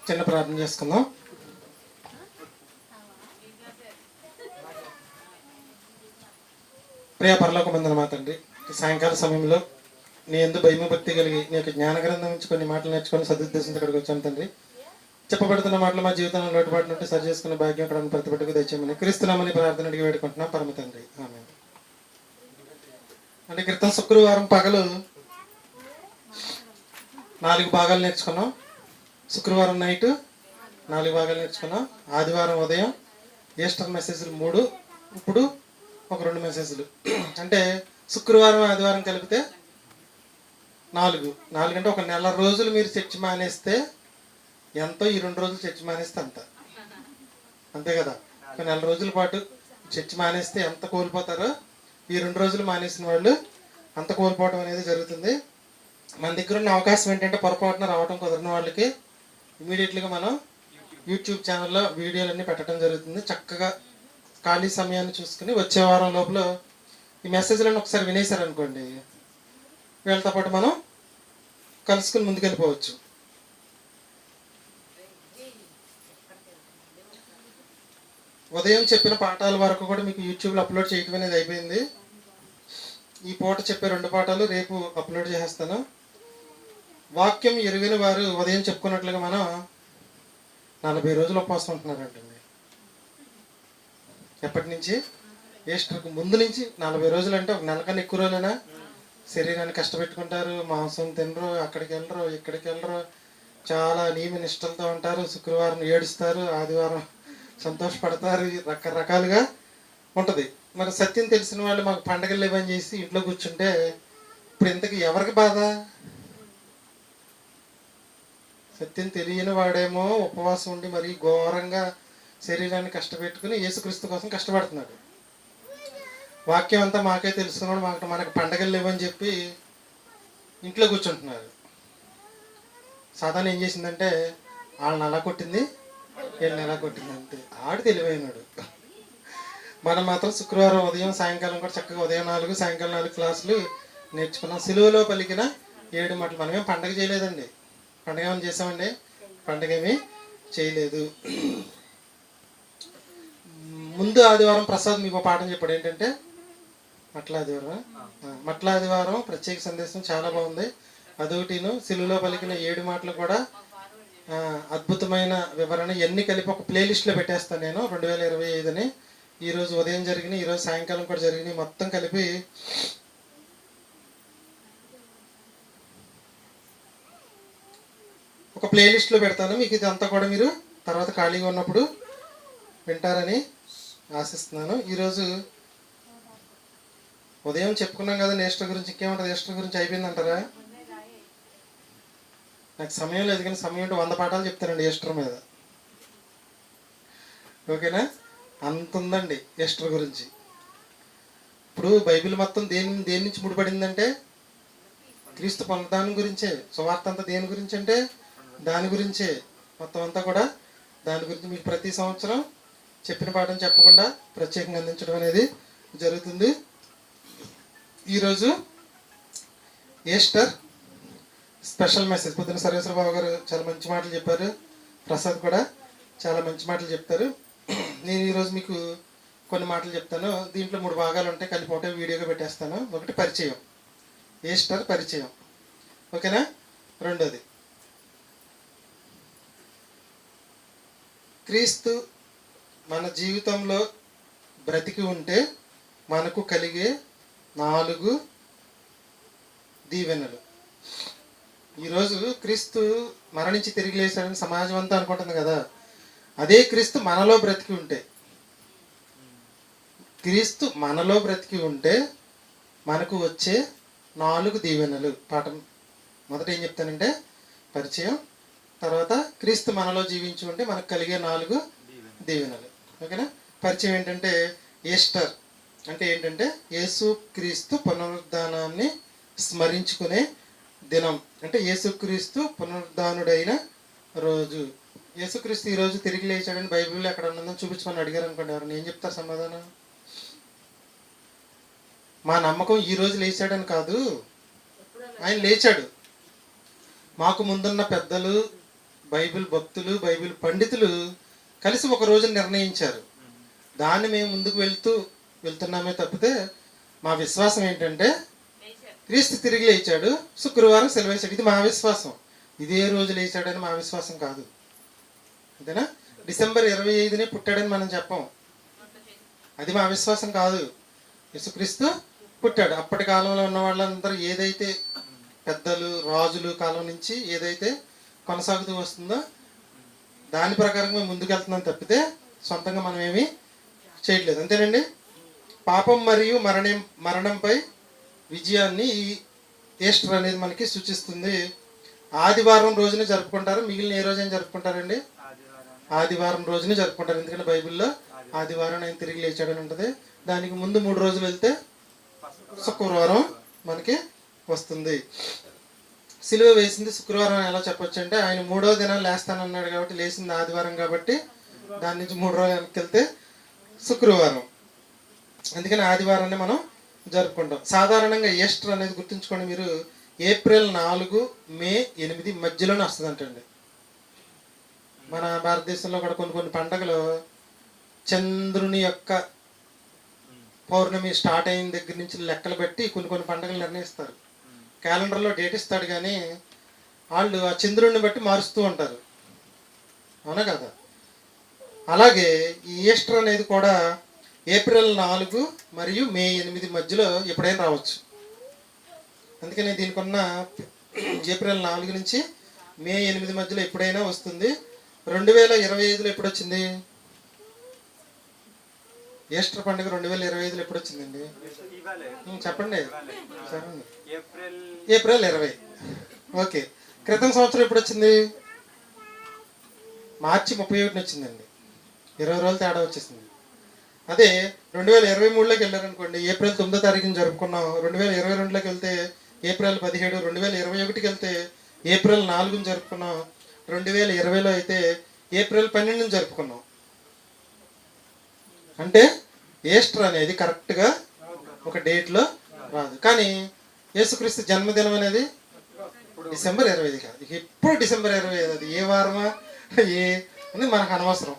చిన్న ప్రార్థన చేసుకుందాం. ప్రియ పరలోకమందున మా తండ్రి, సాయంకాల సమయంలో నీ యందు భయభక్తి కలిగి నీ యొక్క జ్ఞాన గ్రంథం నుంచి కొన్ని మాటలు నేర్చుకొని సదుద్దేశంతో ఇక్కడికి వచ్చాను తండ్రి. చెప్పబడుతున్న మాటలు మా జీవితంలో లోటుపాటు నుండి సరి చేసుకున్న భాగ్యం అక్కడ ప్రతిపట్టుకు తెచ్చామని క్రీస్తునామని ప్రార్థన అడిగి వేడుకుంటున్నాం పరమ తండ్రి, ఆమేన్. అంటే క్రితం శుక్రవారం పగలు 4 భాగాలు నేర్చుకున్నాం. శుక్రవారం నైట్ 4 భాగాలు నేర్చుకున్నాం. ఆదివారం ఉదయం ఈస్టర్ మెసేజ్లు 3, ఇప్పుడు ఒక 2 మెసేజ్లు. అంటే శుక్రవారం ఆదివారం కలిపితే 4 అంటే ఒక నెల రోజులు మీరు చర్చి మానేస్తే ఎంతో, ఈ 2 రోజులు చర్చి మానేస్తే అంతే కదా. ఒక నెల రోజుల పాటు చర్చి మానేస్తే ఎంత కోల్పోతారో, ఈ 2 రోజులు మానేసిన వాళ్ళు అంత కోల్పోవడం అనేది జరుగుతుంది. మన దగ్గర ఉన్న అవకాశం ఏంటంటే పొరపాటున రావడం కుదరని వాళ్ళకి ఇమీడియట్లీగా మనం యూట్యూబ్ ఛానల్లో వీడియోలన్నీ పెట్టడం జరుగుతుంది. చక్కగా ఖాళీ సమయాన్ని చూసుకుని వచ్చే వారం లోపల ఈ మెసేజ్లను ఒకసారి వినేశారనుకోండి, వీళ్ళతో పాటు మనం కలుసుకుని ముందుకెళ్ళిపోవచ్చు. ఉదయం చెప్పిన పాఠాల వరకు కూడా మీకు యూట్యూబ్లో అప్లోడ్ చేయడం అనేది అయిపోయింది. ఈ పూట చెప్పే 2 పాఠాలు రేపు అప్లోడ్ చేసేస్తాను. వాక్యం ఎరుగిన వారు ఉదయం చెప్పుకున్నట్లుగా మనం 40 రోజులు ఉపవాసం ఉంటున్నారంటండి. ఎప్పటి నుంచి? ఈస్టర్కు ముందు నుంచి 40 రోజులు. అంటే ఒక నెల కన్నా ఎక్కువ రోజులైనా శరీరాన్ని కష్టపెట్టుకుంటారు, మాంసం తినరు, అక్కడికి వెళ్ళరు, ఇక్కడికి వెళ్ళరు, చాలా నియమ నిష్టలతో ఉంటారు. శుక్రవారం ఏడుస్తారు, ఆదివారం సంతోషపడతారు, రకరకాలుగా ఉంటుంది. మరి సత్యం తెలిసిన వాళ్ళు మాకు పండగలు ఇవన్నీ చేసి ఇంట్లో కూర్చుంటే ఇప్పుడు ఇంతకీ ఎవరికి బాధ? సత్యం తెలియని వాడేమో ఉపవాసం ఉండి మరీ ఘోరంగా శరీరాన్ని కష్టపెట్టుకుని యేసుక్రీస్తు కోసం కష్టపడుతున్నాడు. వాక్యం అంతా మాకే తెలుసుకున్నాడు, మనకు పండగలు లేవని చెప్పి ఇంట్లో కూర్చుంటున్నారు. సాధారణ ఏం చేసిందంటే వాళ్ళని అలా కొట్టింది, వీళ్ళని ఎలా కొట్టింది అంతే. ఆడు తెలివైనాడు. మనం మాత్రం శుక్రవారం ఉదయం సాయంకాలం కూడా చక్కగా ఉదయం 4, సాయంకాలం 4 క్లాసులు నేర్చుకున్నాం. సిలువలో పలికిన 7 మాటలు. మనమేం పండగ చేయలేదండి. పండగ ఏమైనా చేసామండి? పండగ ఏమీ చేయలేదు. ముందు ఆదివారం ప్రసాద్ మీకు పాఠం చెప్పాడు. ఏంటంటే మట్ల ఆదివారం ప్రత్యేక సందేశం చాలా బాగుంది. అదొకటిను సిలువలో పలికిన 7 మాటలు కూడా అద్భుతమైన వివరణ. ఎన్ని కలిపి ఒక ప్లేలిస్ట్లో పెట్టేస్తాను నేను 2025 ఈరోజు ఉదయం జరిగినాయి, ఈరోజు సాయంకాలం కూడా జరిగినాయి, మొత్తం కలిపి ఒక ప్లేలిస్ట్లో పెడతాను. మీకు ఇదంతా కూడా మీరు తర్వాత ఖాళీగా ఉన్నప్పుడు వింటారని ఆశిస్తున్నాను. ఈరోజు ఉదయం చెప్పుకున్నాం కదా ఈస్టర్ గురించి. ఇంకేముంటుంది? ఈస్టర్ గురించి అయిపోయిందంటారా? నాకు సమయం లేదు, కానీ సమయం ఉంటే 100 పాఠాలు చెప్తానండి ఈస్టర్ మీద. ఓకేనా? అంత ఉందండి ఈస్టర్ గురించి. ఇప్పుడు బైబిల్ మొత్తం దేని నుంచి ముడిపడిందంటే క్రీస్తు పునరుద్ధానం గురించే. సువార్త అంతా దేని గురించి అంటే దాని గురించే. మొత్తం అంతా కూడా దాని గురించి మీకు ప్రతి సంవత్సరం చెప్పిన పాఠం చెప్పకుండా ప్రత్యేకంగా అందించడం అనేది జరుగుతుంది. ఈరోజు ఈస్టర్ స్పెషల్ మెసేజ్. పొద్దున సర్వేశ్వరబాబు గారు చాలా మంచి మాటలు చెప్పారు, ప్రసాద్ కూడా చాలా మంచి మాటలు చెప్తారు. నేను ఈరోజు మీకు కొన్ని మాటలు చెప్తాను. దీంట్లో 3 భాగాలు ఉంటాయి, కలిపి ఒకటే వీడియోగా పెట్టేస్తాను. ఒకటి పరిచయం, ఈస్టర్ పరిచయం, ఓకేనా? రెండోది క్రీస్తు మన జీవితంలో బ్రతికి ఉంటే మనకు కలిగే 4 దీవెనలు. ఈరోజు క్రీస్తు మరణించి తిరిగి లేచాడని సమాజం అంతా అనుకుంటుంది కదా. అదే క్రీస్తు మనలో బ్రతికి ఉంటే, క్రీస్తు మనలో బ్రతికి ఉంటే మనకు వచ్చే 4 దీవెనలు. పాఠం మొదట ఏం చెప్తానంటే పరిచయం, తర్వాత క్రీస్తు మనలో జీవించి ఉంటే మనకు కలిగే 4 దీవెనలు. ఓకేనా? పరిచయం ఏంటంటే ఈస్టర్ అంటే ఏంటంటే యేసు క్రీస్తు పునరుద్ధానాన్ని స్మరించుకునే దినం. అంటే యేసుక్రీస్తు పునరుద్ధానుడైన రోజు. యేసుక్రీస్తు ఈరోజు తిరిగి లేచాడని బైబిల్లో ఎక్కడ ఉన్నదని చూపించమని అడిగారు అనుకోండి, ఎవరైనా ఏం చెప్తారు సమాధానం? మా నమ్మకం ఈరోజు లేచాడని కాదు, ఆయన లేచాడు. మాకు ముందున్న పెద్దలు, బైబిల్ భక్తులు, బైబిల్ పండితులు కలిసి ఒక రోజు నిర్ణయించారు. దాన్ని మేము ముందుకు వెళ్తున్నామే తప్పితే మా విశ్వాసం ఏంటంటే క్రీస్తు తిరిగి లేచాడు, శుక్రవారం సెలవు వేశాడు. ఇది మా విశ్వాసం. ఇదే రోజు లేచాడని మా విశ్వాసం కాదు. అంతేనా? డిసెంబర్ 25నే పుట్టాడని మనం చెప్పం. అది మా విశ్వాసం కాదు. యేసుక్రీస్తు పుట్టాడు. అప్పటి కాలంలో ఉన్న వాళ్ళందరూ ఏదైతే పెద్దలు, రాజులు కాలం నుంచి ఏదైతే కొనసాగుతూ వస్తుందో దాని ప్రకారం మేము ముందుకు వెళ్తున్నాం తప్పితే సొంతంగా మనం ఏమీ చేయట్లేదు. అంతేనండి. పాపం మరియు మరణంపై విజయాన్ని ఈ ఈస్టర్ అనేది మనకి సూచిస్తుంది. ఆదివారం రోజున జరుపుకుంటారు. మిగిలిన ఏ రోజైనా జరుపుకుంటారండి? ఆదివారం రోజునే జరుపుకుంటారు. ఎందుకంటే బైబిల్లో ఆదివారం ఆయన తిరిగి లేచాడని ఉంటుంది. దానికి ముందు 3 రోజులు వెళ్తే శుక్రవారం మనకి వస్తుంది. సిలువ వేసింది శుక్రవారం ఎలా చెప్పొచ్చు అంటే ఆయన 3వ దినాలు లేస్తానన్నాడు కాబట్టి లేచింది ఆదివారం కాబట్టి దాని నుంచి 3 రోజులు వెనక్కి వెళ్తే శుక్రవారం. అందుకని ఆదివారాన్ని మనం జరుపుకుంటాం. సాధారణంగా ఈస్టర్ అనేది గుర్తుంచుకోండి మీరు, ఏప్రిల్ 4, మే 8 మధ్యలోనే వస్తుందంటండి. మన భారతదేశంలో కూడా కొన్ని పండుగలు చంద్రుని యొక్క పౌర్ణమి స్టార్ట్ అయిన దగ్గర నుంచి లెక్కలు పెట్టి కొన్ని పండుగలు నిర్ణయిస్తారు. క్యాలెండర్లో డేట్ ఇస్తాడు కానీ వాళ్ళు ఆ చంద్రుడిని బట్టి మారుస్తూ ఉంటారు. అవునా కదా? అలాగే ఈ ఈస్టర్ అనేది కూడా ఏప్రిల్ 4 మరియు మే 8 మధ్యలో ఎప్పుడైనా రావచ్చు. అందుకని దీనికి ఉన్న ఏప్రిల్ 4 నుంచి మే 8 మధ్యలో ఎప్పుడైనా వస్తుంది. 2025లో ఎప్పుడు వచ్చింది ఈస్టర్ పండుగ? 2025లో ఎప్పుడు వచ్చిందండి? చెప్పండి. ఏప్రిల్ 20. ఓకే. క్రితం సంవత్సరం ఎప్పుడు వచ్చింది? మార్చి 31 వచ్చిందండి. 20 రోజులు తేడా వచ్చేసింది. అదే 2023లోకి వెళ్ళారనుకోండి, ఏప్రిల్ 9వ తారీఖున జరుపుకున్నాం. 2022లోకి వెళ్తే ఏప్రిల్ 17, 2021కి వెళ్తే ఏప్రిల్ 4ని జరుపుకున్నాం. 2020లో అయితే ఏప్రిల్ 12ని జరుపుకున్నాం. అంటే ఈస్టర్ అనేది కరెక్ట్గా ఒక డేట్లో రాదు. కానీ యేసుక్రీస్తు జన్మదినం అనేది డిసెంబర్ 25 కాదు. ఎప్పుడు డిసెంబర్ 25. అది ఏ వారమా అని మనకు అనవసరం.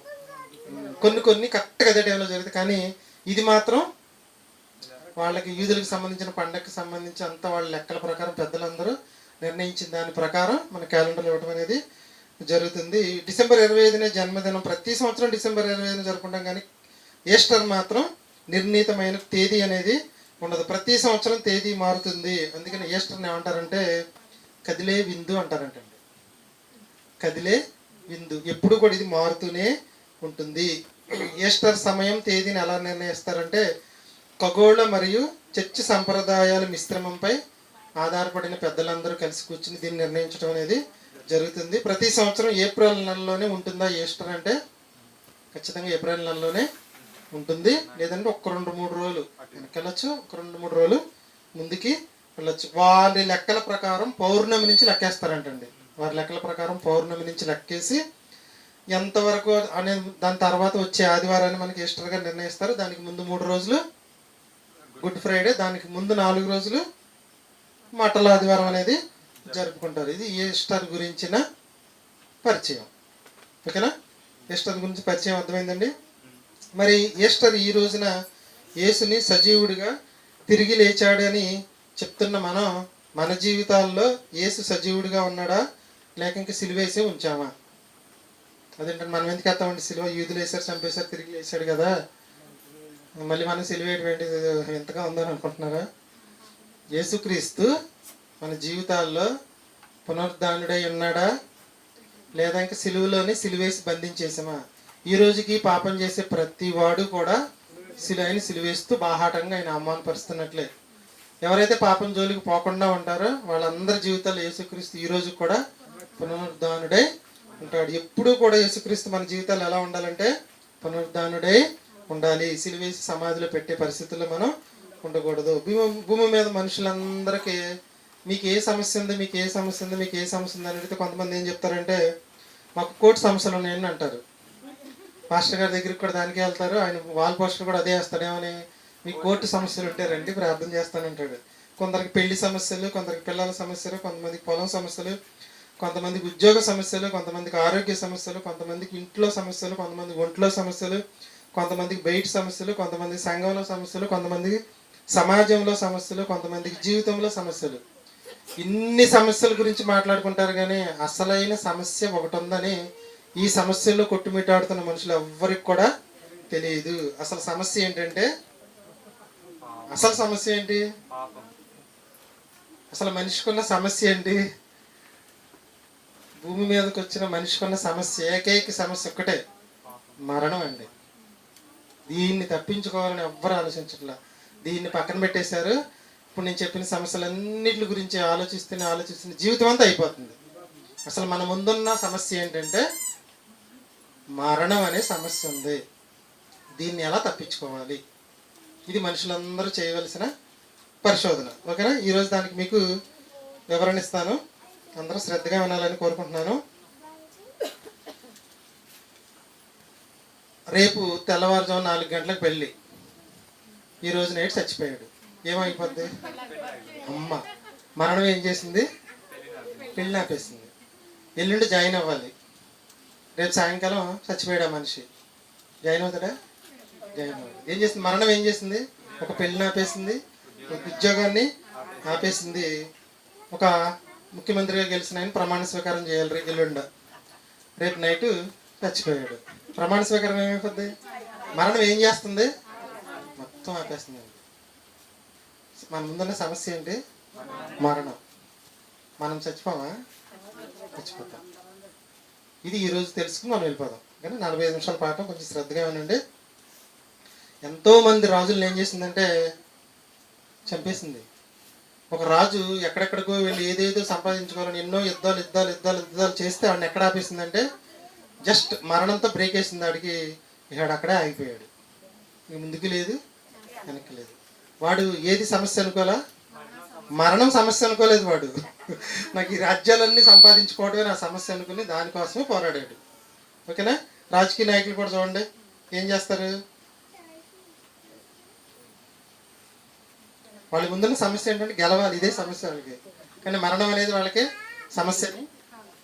కొన్ని కరెక్ట్గా అదే టైంలో జరుగుతుంది. కానీ ఇది మాత్రం వాళ్ళకి యూదులకు సంబంధించిన పండగకి సంబంధించి అంతా వాళ్ళ లెక్కల ప్రకారం పెద్దలందరూ నిర్ణయించిన దాని ప్రకారం మన క్యాలెండర్లు ఇవ్వడం అనేది జరుగుతుంది. డిసెంబర్ 25నే జన్మదినం. ప్రతి సంవత్సరం డిసెంబర్ 25న జరుపుకుంటాం. కానీ ఈస్టర్ మాత్రం నిర్ణీతమైన తేదీ అనేది ఉండదు. ప్రతి సంవత్సరం తేదీ మారుతుంది. అందుకని ఈస్టర్ని ఏమంటారంటే కదిలే విందు అంటారంటండి. కదిలే విందు. ఎప్పుడు కూడా ఇది మారుతూనే ఉంటుంది. ఈస్టర్ సమయం తేదీని ఎలా నిర్ణయిస్తారంటే ఖగోళ మరియు చర్చి సంప్రదాయాల మిశ్రమంపై ఆధారపడిన పెద్దలందరూ కలిసి కూర్చుని దీన్ని నిర్ణయించడం అనేది జరుగుతుంది. ప్రతి సంవత్సరం ఏప్రిల్ నెలలోనే ఉంటుందా ఈస్టర్ అంటే ఖచ్చితంగా ఏప్రిల్ నెలలోనే ఉంటుంది. లేదంటే ఒక 2-3 రోజులు వెనకెళ్ళచ్చు, ఒక 2-3 రోజులు ముందుకి వెళ్ళచ్చు. వారి లెక్కల ప్రకారం పౌర్ణమి నుంచి లెక్కేస్తారంటండి. వారి లెక్కల ప్రకారం పౌర్ణమి నుంచి లెక్కేసి ఎంతవరకు అనే దాని తర్వాత వచ్చే ఆదివారాన్ని మనకి ఈస్టర్గా నిర్ణయిస్తారు. దానికి ముందు 3 రోజులు గుడ్ ఫ్రైడే, దానికి ముందు 4 రోజులు మటల ఆదివారం అనేది జరుపుకుంటారు. ఇది ఈస్టర్ గురించిన పరిచయం. ఓకేనా? ఈస్టర్ గురించి పరిచయం అర్థమైందండి. మరి ఈస్టర్ ఈ రోజున యేసుని సజీవుడిగా తిరిగి లేచాడని చెప్తున్న మనం మన జీవితాల్లో యేసు సజీవుడిగా ఉన్నాడా లేక ఇంకా సిలువేసే ఉంచామా? అదేంటంటే మనం ఎందుకు వేస్తామండి సిలువ? యూదులు వేసారు, చంపేశారు, తిరిగి లేచాడు కదా, మళ్ళీ మనం సిలువేటువంటి ఎంతగా ఉందని అనుకుంటున్నారా? యేసుక్రీస్తు మన జీవితాల్లో పునరుద్ధానుడై ఉన్నాడా లేదా ఇంకా సిలువలోనే సిలువేసి బంధించేసామా? ఈ రోజుకి పాపం చేసే ప్రతి వాడు కూడా ఆయన సిలువేస్తూ బాహాటంగా ఆయన అవమానపరుస్తున్నట్లే. ఎవరైతే పాపం జోలికి పోకుండా ఉంటారో వాళ్ళందరి జీవితాల్లో యేసుక్రీస్తు ఈ రోజు కూడా పునరుద్ధానుడై ఉంటాడు. ఎప్పుడూ కూడా యేసుక్రీస్తు మన జీవితాలు ఎలా ఉండాలంటే పునరుద్ధానుడై ఉండాలి. సిలువేసి సమాధిలో పెట్టే పరిస్థితుల్లో మనం ఉండకూడదు. భూమి మీద మనుషులందరికీ మీకు ఏ సమస్య ఉంది, మీకు ఏ సమస్య ఉంది, మీకు ఏ సమస్య ఉంది అని అడిగితే కొంతమంది ఏం చెప్తారంటే మాకు కోర్టు సమస్యలు ఉన్నాయని అంటారు. పాస్టర్ గారి దగ్గరికి కూడా దానికే వెళ్తారు. ఆయన వాల్ పోస్టర్ కూడా అదే వేస్తాడేమని, మీకు కోర్టు సమస్యలు ఉంటే రండి ప్రార్థన చేస్తానంటాడు. కొందరికి పెళ్లి సమస్యలు, కొందరికి పిల్లల సమస్యలు, కొంతమందికి పొలం సమస్యలు, కొంతమందికి ఉద్యోగ సమస్యలు, కొంతమందికి ఆరోగ్య సమస్యలు, కొంతమందికి ఇంట్లో సమస్యలు, కొంతమందికి ఒంట్లో సమస్యలు, కొంతమందికి బయట సమస్యలు, కొంతమందికి సంఘంలో సమస్యలు, కొంతమందికి సమాజంలో సమస్యలు, కొంతమందికి జీవితంలో సమస్యలు. ఇన్ని సమస్యల గురించి మాట్లాడుకుంటారు కానీ అసలైన సమస్య ఒకటి ఉందని ఈ సమస్యల్లో కొట్టుమిట్టాడుతున్న మనుషులు ఎవ్వరికి కూడా తెలియదు. అసలు సమస్య ఏంటంటే, అసలు సమస్య ఏంటి? అసలు మనిషికున్న సమస్య ఏంటి? భూమి మీదకి వచ్చిన మనిషికున్న సమస్య, ఏకైక సమస్య ఒక్కటే, మరణం అండి. దీన్ని తప్పించుకోవాలని ఎవ్వరు ఆలోచించట్లా. దీన్ని పక్కన పెట్టేశారు. ఇప్పుడు నేను చెప్పిన సమస్యలన్నిటి గురించి ఆలోచిస్తున్న జీవితం అంతా అయిపోతుంది. అసలు మన ముందున్న సమస్య ఏంటంటే మరణం అనే సమస్య ఉంది. దీన్ని ఎలా తప్పించుకోవాలి? ఇది మనుషులందరూ చేయవలసిన పరిశోధన. ఓకేనా? ఈరోజు దానికి మీకు వివరణ ఇస్తాను. అందరూ శ్రద్ధగా వినాలని కోరుకుంటున్నాను. రేపు తెల్లవారుజాము 4 గంటలకు పెళ్ళి. ఈరోజు నైట్ చచ్చిపోయాడు. ఏమైపోద్ది? అమ్మ మరణం ఏం చేసింది? పెళ్ళి ఆపేసింది. ఎల్లుండి జాయిన్ అవ్వాలి. రేపు సాయంకాలం చచ్చిపోయాడు ఆ మనిషి. జాయిన్ అవుతాడా? జాయిన్ అవ్వాలి. ఏం చేసింది? మరణం ఏం చేసింది? ఒక పెళ్ళిని ఆపేసింది, ఒక ఉద్యోగాన్ని ఆపేసింది. ఒక ముఖ్యమంత్రిగా గెలిచిన ఆయన ప్రమాణ స్వీకారం చేయాలి ఎల్లుండ. రేపు నైట్ చచ్చిపోయాడు. ప్రమాణ స్వీకారం ఏమైపోద్ది? మరణం ఏం చేస్తుంది? మొత్తం ఆపేస్తుంది. మన ముందున్న సమస్య ఏంటి? మరణం. మనం చచ్చిపోమా? చచ్చిపోతాం. ఇది ఈరోజు తెలుసుకుని మనం వెళ్ళిపోదాం. కానీ 45 నిమిషాల పాఠం కొంచెం శ్రద్ధగా వినండి. ఎంతోమంది రాజులను ఏం చేసిందంటే చంపేసింది. ఒక రాజు ఎక్కడెక్కడికో వెళ్ళి ఏదేదో సంపాదించుకోవాలని ఎన్నో యుద్ధాలు చేస్తే వాడిని ఎక్కడ ఆపేసిందంటే జస్ట్ మరణంతో బ్రేక్ వేసింది. వాడికి ఇవాడు అక్కడే ఆగిపోయాడు. ఇక ముందుకు లేదు, వెనక్కి లేదు. వాడు ఏది సమస్య అనుకోవాలా? మరణం సమస్య అనుకోలేదు వాడు. నాకు ఈ రాజ్యాలన్నీ సంపాదించుకోవడమే నా సమస్య అనుకుని దానికోసమే పోరాడాడు. ఓకేనా? రాజకీయ నాయకులు కూడా చూడండి ఏం చేస్తారు. వాళ్ళ ముందున్న సమస్య ఏంటంటే గెలవాలి, ఇదే సమస్య వాళ్ళకి. కానీ మరణం అనేది వాళ్ళకి సమస్య అని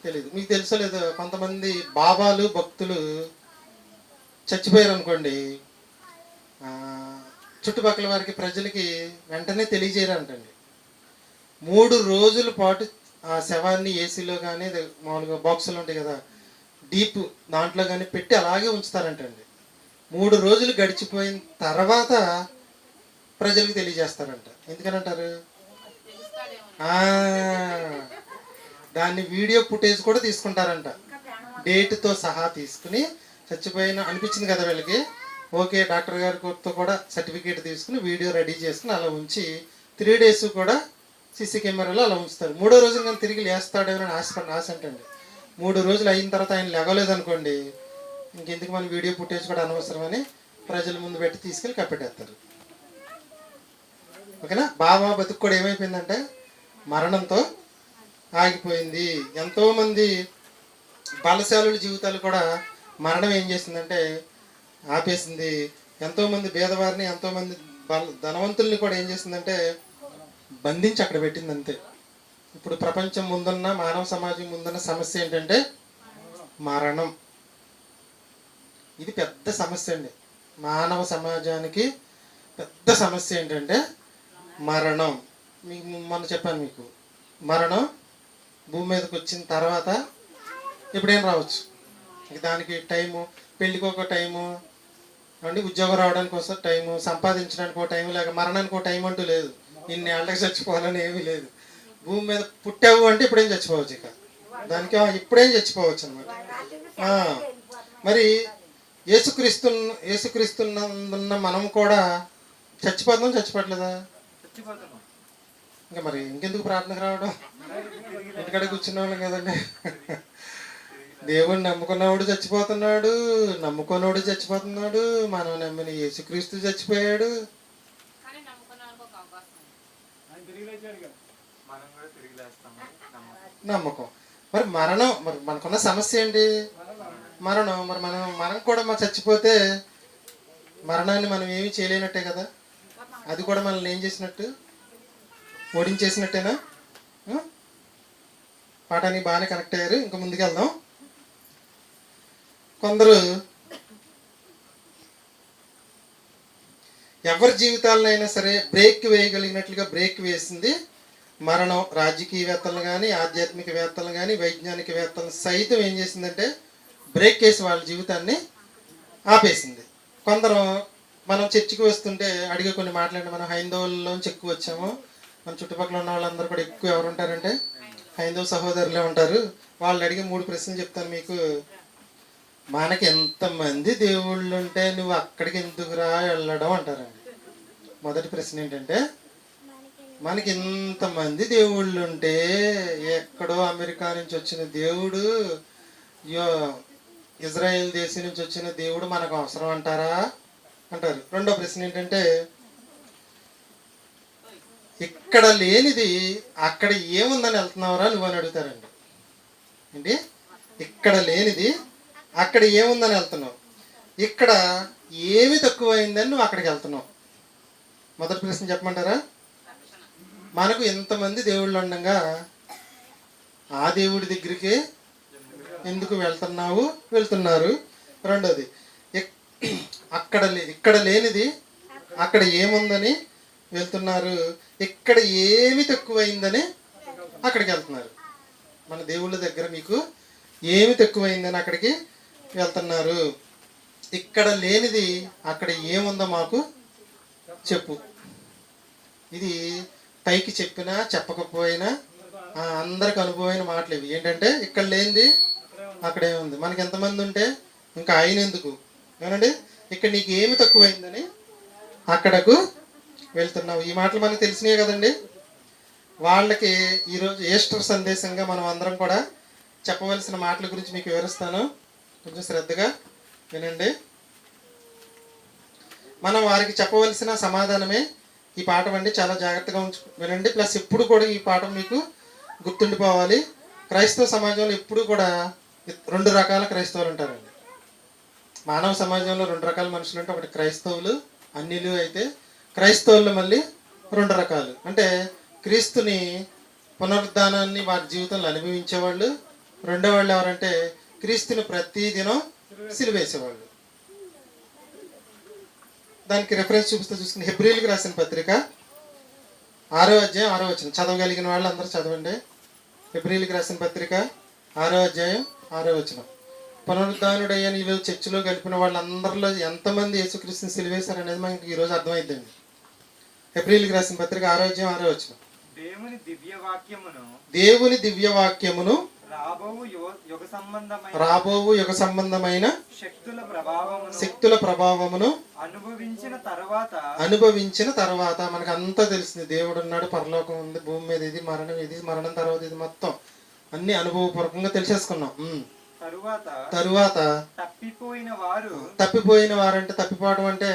తెలియదు. మీకు తెలుసో లేదో, కొంతమంది బాబాలు భక్తులు చచ్చిపోయారు అనుకోండి, చుట్టుపక్కల వారికి ప్రజలకి వెంటనే తెలియజేయరంటండి. 3 రోజుల పాటు ఆ శవాన్ని ఏసీలో కానీ మామూలుగా బాక్సులు ఉంటాయి కదా, డీప్ దాంట్లో కానీ పెట్టి అలాగే ఉంచుతారంటండి. 3 రోజులు గడిచిపోయిన తర్వాత ప్రజలకు తెలియజేస్తారంట. ఎందుకనంటారు? దాన్ని వీడియో ఫుటేజ్ కూడా తీసుకుంటారంట. డేట్తో సహా తీసుకుని చచ్చిపోయిన అనిపించింది కదా వీళ్ళకి, ఓకే డాక్టర్ గారితో కూడా సర్టిఫికేట్ తీసుకుని వీడియో రెడీ చేసుకుని అలా ఉంచి 3 days కూడా సీసీ కెమెరాలో అలా ఉంచుతారు. 3వ రోజున కానీ తిరిగి లేస్తాడేమో ఆశ అంటండి. 3 రోజులు అయిన తర్వాత ఆయన లేగలేదనుకోండి, ఇంకెందుకు మన వీడియో ఫుటేజ్ కూడా అనవసరమని ప్రజల ముందు పెట్టి తీసుకెళ్ళి కప్పెట్టేస్తారు. ఓకేనా? బాబా బతుకు కూడా ఏమైపోయిందంటే మరణంతో ఆగిపోయింది. ఎంతోమంది బలశాలుల జీవితాలు కూడా మరణం ఏం చేసిందంటే ఆపేసింది. ఎంతోమంది పేదవారిని, ఎంతోమంది ధనవంతుల్ని కూడా ఏం చేసిందంటే బంధించి అక్కడ పెట్టింది అంతే. ఇప్పుడు ప్రపంచం ముందున్న, మానవ సమాజం ముందున్న సమస్య ఏంటంటే మరణం. ఇది పెద్ద సమస్య అండి. మానవ సమాజానికి పెద్ద సమస్య ఏంటంటే మరణం. మీకు మొన్న చెప్పాను మీకు, మరణం భూమి మీదకి వచ్చిన తర్వాత ఎప్పుడైనా రావచ్చు. దానికి టైము, పెళ్ళికి ఒక టైము, అండి ఉద్యోగం రావడానికి ఒక టైము, సంపాదించడానికి ఒక టైము, లేక మరణానికి ఒక టైం అంటూ లేదు. ఇన్ని ఏళ్ళకి చచ్చిపోవాలని ఏమీ లేదు. భూమి మీద పుట్టావు అంటే ఇప్పుడేం చచ్చిపోవచ్చు. ఇక దానికి ఇప్పుడేం చచ్చిపోవచ్చు అనమాట. మరి యేసుక్రీస్తున్నందున్న మనం కూడా చచ్చిపోవట్లేదా? ఇంకా మరి ఇంకెందుకు ప్రార్థనకు రావడం? ఇంటికాడ కూర్చున్న వాళ్ళం కదండి. దేవుడు నమ్ముకున్నవాడు చచ్చిపోతున్నాడు, నమ్ముకున్నవాడు చచ్చిపోతున్నాడు. మనం నమ్మిన యేసుక్రీస్తు చచ్చిపోయాడు. నమ్మకం. మరి మరణం, మరి మనకున్న సమస్య ఏంటి? మరణం. మరి మనం కూడా చచ్చిపోతే మరణాన్ని మనం ఏమీ చేయలేనట్టే కదా. అది కూడా మనల్ని ఏం చేసినట్టు? ఓడించేసినట్టేనా? పాఠానికి బాగానే కనెక్ట్ అయ్యారు. ఇంకా ముందుకు వెళ్దాం. కొందరు ఎవరి జీవితాలనైనా సరే బ్రేక్ వేయగలిగినట్లుగా బ్రేక్ వేసింది మరణం. రాజకీయవేత్తలు కానీ, ఆధ్యాత్మికవేత్తలు కానీ, వైజ్ఞానికవేత్తలు సైతం ఏం చేసిందంటే బ్రేక్ వేసి వాళ్ళ జీవితాన్ని ఆపేసింది. కొందరు మనం చర్చికి వస్తుంటే అడిగే కొన్ని మాట్లాడి, మనం హైందవుల్లోంచి ఎక్కువ వచ్చాము, మన చుట్టుపక్కల ఉన్న వాళ్ళందరూ కూడా ఎక్కువ ఎవరు ఉంటారంటే హైందవ సహోదరులే ఉంటారు. వాళ్ళు అడిగే 3 ప్రశ్నలు చెప్తాను మీకు. మనకి ఎంతమంది దేవుళ్ళు ఉంటే నువ్వు అక్కడికి ఎందుకురా వెళ్ళడం అంటారండి. మొదటి ప్రశ్న ఏంటంటే, మనకి ఇంతమంది దేవుళ్ళు ఉంటే ఎక్కడో అమెరికా నుంచి వచ్చిన దేవుడు, ఇజ్రాయెల్ దేశం నుంచి వచ్చిన దేవుడు మనకు అవసరం అంటారా అంటారు. రెండో ప్రశ్న ఏంటంటే, ఇక్కడ లేనిది అక్కడ ఏముందని వెళ్తున్నావురా నువ్వు అని అడుగుతారండి. ఏంటి, ఇక్కడ లేనిది అక్కడ ఏముందని వెళ్తున్నావు, ఇక్కడ ఏమి తక్కువైందని నువ్వు అక్కడికి వెళ్తున్నావు. మొదటి ప్రశ్న చెప్పమంటారా? మనకు ఎంతమంది దేవుళ్ళు ఉండగా ఆ దేవుడి దగ్గరికి ఎందుకు వెళ్తున్నారు. రెండోది, ఇక్కడ లేనిది అక్కడ ఏముందని వెళ్తున్నారు, ఇక్కడ ఏమి తక్కువైందని అక్కడికి వెళ్తున్నారు. మన దేవుళ్ళ దగ్గర మీకు ఏమి తక్కువైందని అక్కడికి వెళ్తున్నారు. ఇక్కడ లేనిది అక్కడ ఏముందో మాకు చెప్పు. ఇది పైకి చెప్పినా చెప్పకపోయినా అందరికి అనుభవమైన మాటలు ఇవి. ఏంటంటే, ఇక్కడ లేనిది అక్కడ ఏముంది, మనకి ఎంతమంది ఉంటే ఇంకా ఆయన ఎందుకు ఏమండి, ఇక్కడ నీకు ఏమి తక్కువైందని అక్కడకు వెళ్తున్నావు. ఈ మాటలు మనకు తెలిసినాయి కదండి. వాళ్ళకి ఈరోజు ఈస్టర్ సందేశంగా మనం అందరం కూడా చెప్పవలసిన మాటల గురించి మీకు వివరిస్తాను. కొంచెం శ్రద్ధగా వినండి. మనం వారికి చెప్పవలసిన సమాధానమే ఈ పాఠం అండి. చాలా జాగ్రత్తగా వినండి. ప్లస్ ఎప్పుడు కూడా ఈ పాఠం మీకు గుర్తుండిపోవాలి. క్రైస్తవ సమాజంలో ఎప్పుడు కూడా 2 రకాల క్రైస్తవులు ఉంటారండి. మానవ సమాజంలో 2 రకాల మనుషులు అంటే, ఒకటి క్రైస్తవులు, అన్యులు. అయితే క్రైస్తవులు మళ్ళీ 2 రకాలు. అంటే క్రీస్తుని పునరుద్ధానాన్ని వారి జీవితంలో అనుభవించేవాళ్ళు. రెండో వాళ్ళు ఎవరంటే క్రీస్తుని ప్రతిదినం సిలువేసేవాళ్ళు. దానికి రెఫరెన్స్ చూసుకుని హెబ్రీయులకు రాసిన పత్రిక 6వ అధ్యాయం 6వ వచనం చదవగలిగిన వాళ్ళు అందరూ చదవండి. హెబ్రీయులకు రాసిన పత్రిక 6వ అధ్యాయం 6వ వచనం. పునరుద్ధానుడయ్యని ఈరోజు చర్చిలో కలిపిన వాళ్ళందరిలో ఎంతమంది యేసుక్రీస్తుని సిలువేశారు అనేది మనకి ఈరోజు అర్థమైందండి. హెబ్రీయులకు రాసిన పత్రిక 6వ అధ్యాయం 6వ వచనం. దేవుని దివ్య వాక్యమును రాబోవు యుగ సంబంధమైన శక్తుల ప్రభావమును అనుభవించిన తర్వాత మనకు అంతా తెలిసింది. దేవుడు ఉన్నాడు, పరలోకం ఉంది, భూమి మీద ఇది, మరణం తర్వాత ఇది, మొత్తం అన్ని అనుభవపూర్వకంగా తెలిసేసుకున్నాం. తరువాత తప్పిపోయిన వారు అంటే, తప్పిపోవడం అంటే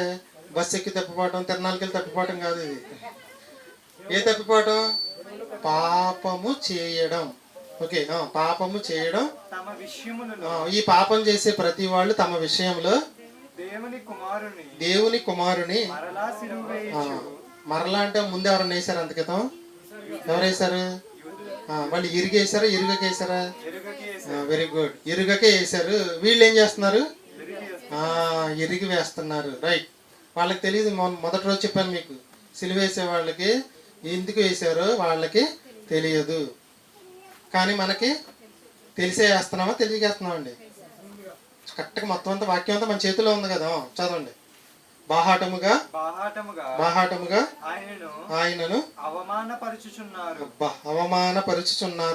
బస్సు ఎక్కి తప్పిపోవడం, తిరణాలకి వెళ్ళి తప్పిపోవడం కాదు. ఇది ఏ తప్పిపోవడం? పాపము చేయడం. ఓకే, పాపము చేయడం. ఈ పాపం చేసే ప్రతి వాళ్ళు తమ విషయంలో దేవుని కుమారుని మరలా అంటే ముందు ఎవరన్నా వేశారు? అంత క్రితం ఎవరు వేశారు? వాళ్ళు ఇరుగేశారా, ఇరుగకేసారా? వెరీ గుడ్, ఇరుగకే వేశారు. వీళ్ళు ఏం చేస్తున్నారు? ఇరిగి వేస్తున్నారు. రైట్. వాళ్ళకి తెలియదు. మొదటి రోజు చెప్పాను మీకు, సిలువేసే వాళ్ళకి ఎందుకు వేశారో వాళ్ళకి తెలియదు. కానీ మనకి తెలిసే వేస్తున్నామా, తెలియకేస్తున్నామండి? కరెక్ట్గా మొత్తం అంతా వాక్యం అంతా మన చేతిలో ఉంది కదా. చదవండి. బాహాటముగా ఆయనను అవమానపరుచుచున్నారు.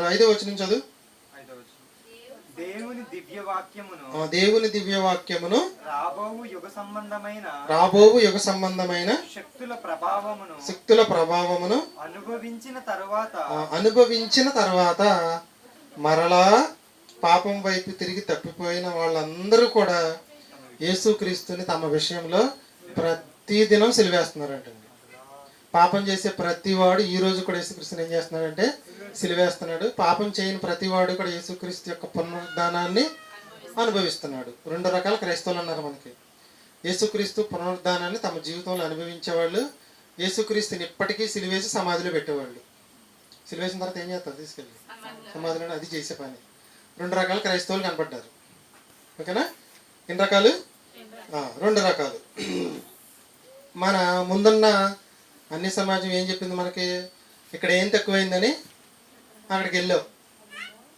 5వ వచనం చదువు. దేవుని దివ్య వాక్యమును రాబోవు యుగ సంబంధమైన శక్తుల ప్రభావమును అనుభవించిన తర్వాత మరలా పాపం వైపు తిరిగి తప్పిపోయిన వాళ్ళందరూ కూడా యేసుక్రీస్తుని తమ విషయంలో ప్రతిదినం సిలివేస్తున్నారంటండి. పాపం చేసే ప్రతివాడు ఈ రోజు కూడా యేసుక్రీస్తుని ఏం చేస్తున్నాడంటే సిలివేస్తున్నాడు. పాపం చేయని ప్రతివాడు కూడా యేసుక్రీస్తు యొక్క పునరుద్ధానాన్ని అనుభవిస్తున్నాడు. 2 రకాల క్రైస్తవులు ఉన్నారు మనకి. యేసుక్రీస్తు పునరుద్ధానాన్ని తమ జీవితంలో అనుభవించేవాళ్ళు, యేసుక్రీస్తుని ఇప్పటికీ సిలివేసి సమాధిలో పెట్టేవాళ్ళు. సిలివేసిన తర్వాత ఏం చేస్తారు? తీసుకెళ్ళి సమాధిలో అది చేసే పని. 2 రకాల క్రైస్తవులు కనపడ్డారు. ఓకేనా? ఎన్ని రకాలు? 2 రకాలు. మన ముందున్న అన్ని సమాజం ఏం చెప్పింది మనకి? ఇక్కడ ఏం తక్కువైందని అక్కడికి వెళ్ళావు.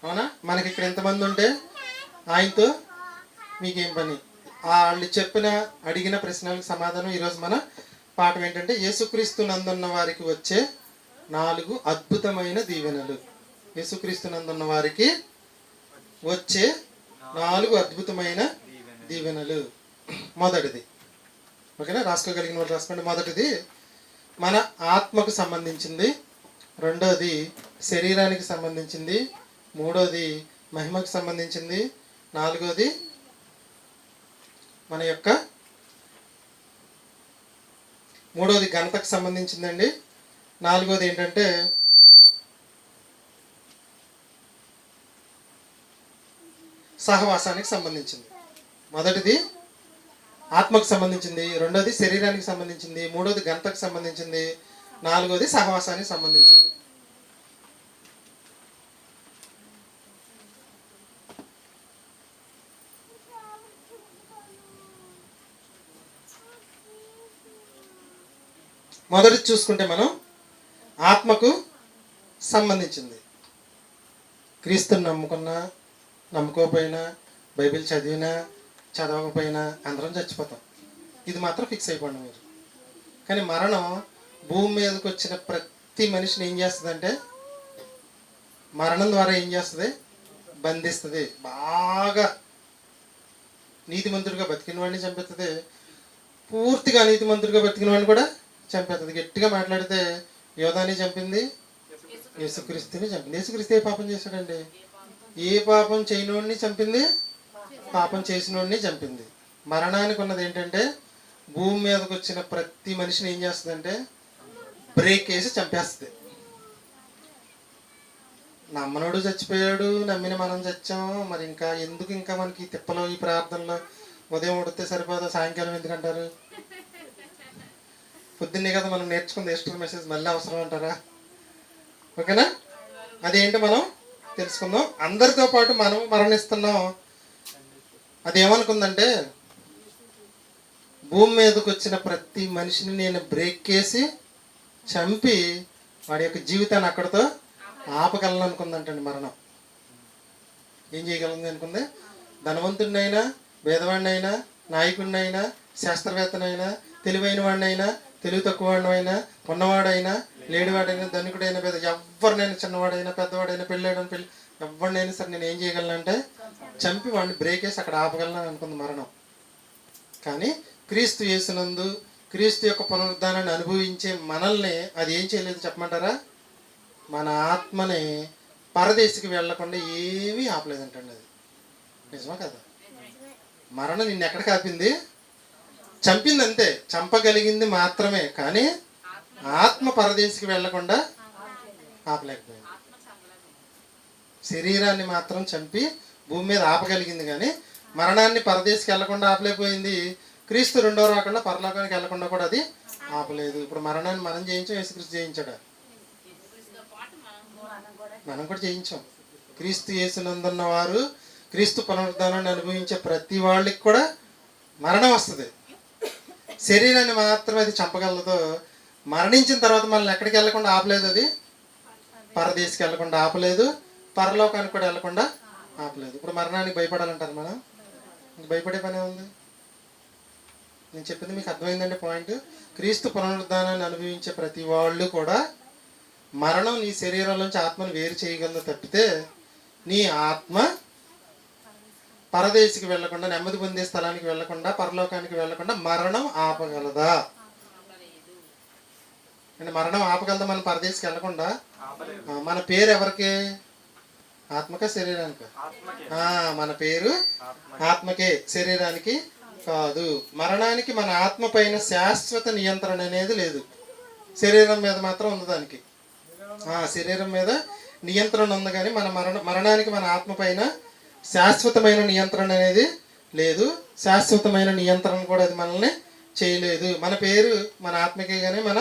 అవునా? మనకి ఇక్కడ ఎంతమంది ఉంటే ఆయనతో మీకేం పని? వాళ్ళు చెప్పిన అడిగిన ప్రశ్నలకు సమాధానం. ఈరోజు మన పాఠం ఏంటంటే యేసుక్రీస్తు నందున్న వారికి వచ్చే 4 అద్భుతమైన దీవెనలు. యేసుక్రీస్తు నందున్న వారికి వచ్చే 4 అద్భుతమైన దీవెనలు. మొదటిది, ఓకేనా? రాసుకోగలిగిన వాళ్ళు రాసుకోండి. మొదటిది మన ఆత్మకు సంబంధించింది, రెండోది శరీరానికి సంబంధించింది, మూడోది మహిమకు సంబంధించింది, నాలుగోది మన యొక్క మూడోది ఘనతకు సంబంధించిందండి. నాలుగోది ఏంటంటే సహవాసానికి సంబంధించింది. మొదటిది ఆత్మకు సంబంధించింది, రెండోది శరీరానికి సంబంధించింది, మూడోది ఘనతకు సంబంధించింది, నాలుగోది సహవాసానికి సంబంధించింది. మొదటి చూసుకుంటే మనం ఆత్మకు సంబంధించింది. క్రీస్తుని నమ్ముకున్నా నమ్ముకోకపోయినా, బైబిల్ చదివినా చదవకపోయినా అందరం చచ్చిపోతాం. ఇది మాత్రం ఫిక్స్ అయిపోండి మీరు. కానీ మరణం భూమి మీదకి వచ్చిన ప్రతి మనిషిని ఏం చేస్తుందంటే, మరణం ద్వారా ఏం చేస్తుంది? బంధిస్తుంది. బాగా నీతిమంతుడిగా బతికిన వాడిని చంపేస్తుంది, పూర్తిగా నీతిమంతుడిగా బతికిన వాడిని కూడా చంపేస్తుంది. గట్టిగా మాట్లాడితే యోధాని చంపింది, యేసుక్రీస్తుని చంపింది. యేసుక్రీస్తు ఏ పాపం చేశాడండి? ఏ పాపం చేయనోడిని చంపింది, పాపం చేసినోడిని చంపింది. మరణానికి ఉన్నది ఏంటంటే, భూమి మీదకి వచ్చిన ప్రతి మనిషిని ఏం చేస్తుందంటే బ్రేక్ వేసి చంపేస్తుంది. నమ్మనోడు చచ్చిపోయాడు, నమ్మిన మనం చచ్చాము. మరి ఇంకా ఎందుకు ఇంకా మనకి ఈ తిప్పలో, ఈ ప్రార్థనలో? ఉదయం ఉడితే సరిపోదా, సాయంకాలం ఎందుకంటారు? పొద్దున్నే కదా మనం నేర్చుకుంది ఎస్టర్ మెసేజ్, మళ్ళీ అవసరం అంటారా? ఓకేనా? అదేంటి మనం తెలుసుకుందాం. అందరితో పాటు మనం మరణిస్తున్నాం. అది ఏమనుకుందంటే, భూమి మీదకి వచ్చిన ప్రతి మనిషిని నేను బ్రేక్ వేసి చంపి వాడి యొక్క జీవితాన్ని అక్కడితో ఆపగలను అనుకుందంటండి మరణం. ఏం చేయగలంది అనుకుంది? ధనవంతుడినైనా, భేదవాడినైనా, నాయకుడినైనా, శాస్త్రవేత్తనైనా, తెలివైన వాడినైనా, తెలివి తక్కువ వాడినైనా, ఉన్నవాడైనా, లేడివాడైనా, ధనికుడైనా, పెద్ద ఎవరినైనా, చిన్నవాడైనా, పెద్దవాడైనా, పెళ్ళాడైనా, ఎవరినైనా సరే నేను ఏం చేయగలనంటే చంపి వాడిని బ్రేక్ వేసి అక్కడ ఆపగలను అనుకుంది మరణం. కానీ క్రీస్తు యేసునందు క్రీస్తు యొక్క పునరుద్ధానాన్ని అనుభవించే మనల్ని అది ఏం చేయలేదు చెప్పమంటారా? మన ఆత్మని పరదేశికి వెళ్లకుండా ఏమీ ఆపలేదంటండి. అది నిజమా కదా? మరణం నిన్ను ఎక్కడికి ఆపింది? చంపింది అంతే, చంపగలిగింది మాత్రమే. కానీ ఆత్మ పరదేశికి వెళ్లకుండా ఆపలేకపోయింది. శరీరాన్ని మాత్రం చంపి భూమి మీద ఆపగలిగింది, కానీ మరణాన్ని పరదేశికి వెళ్లకుండా ఆపలేకపోయింది. క్రీస్తు రెండో రాకుండా పరలోకానికి వెళ్లకుండా కూడా అది ఆపలేదు. ఇప్పుడు మరణాన్ని మనం జయించాం, యేసుక్రీస్తు జయించాడు. మనం కూడా జయించాం. క్రీస్తు యేసునందున్న వారు, క్రీస్తు పునరుద్ధానాన్ని అనుభవించే ప్రతి వాళ్ళకి కూడా మరణం వస్తుంది. శరీరాన్ని మాత్రమే అది చంపగలదు. మరణించిన తర్వాత మనల్ని ఎక్కడికి వెళ్లకుండా ఆపలేదు. అది పరదేశికి వెళ్లకుండా ఆపలేదు, పరలోకానికి కూడా వెళ్లకుండా ఆపలేదు. ఇప్పుడు మరణానికి భయపడాలంటారు మనం? భయపడే పనే ఉంది. నేను చెప్పింది మీకు అర్థమైందండి పాయింట్? క్రీస్తు పునరుద్ధానాన్ని అనుభవించే ప్రతి వాళ్ళు కూడా మరణం నీ శరీరంలోంచి ఆత్మను వేరు చేయగలదు తప్పితే నీ ఆత్మ పరదేశికి వెళ్లకుండా, నెమ్మది పొందే స్థలానికి వెళ్లకుండా, పరలోకానికి వెళ్లకుండా మరణం ఆపగలదా? అంటే మరణం ఆపగలదా మనం పరదేశికి వెళ్లకుండా? మన పేరు ఎవరికి? ఆత్మక శరీరానికి? మన పేరు ఆత్మకే, శరీరానికి కాదు. మరణానికి మన ఆత్మ పైన శాశ్వత నియంత్రణ అనేది లేదు. శరీరం మీద మాత్రం ఉంది. దానికి శరీరం మీద నియంత్రణ ఉంది, కానీ మన మరణానికి మన ఆత్మ పైన శాశ్వతమైన నియంత్రణ అనేది లేదు. శాశ్వతమైన నియంత్రణ కూడా అది మనల్ని చేయలేదు. మన పేరు మన ఆత్మకే కానీ మన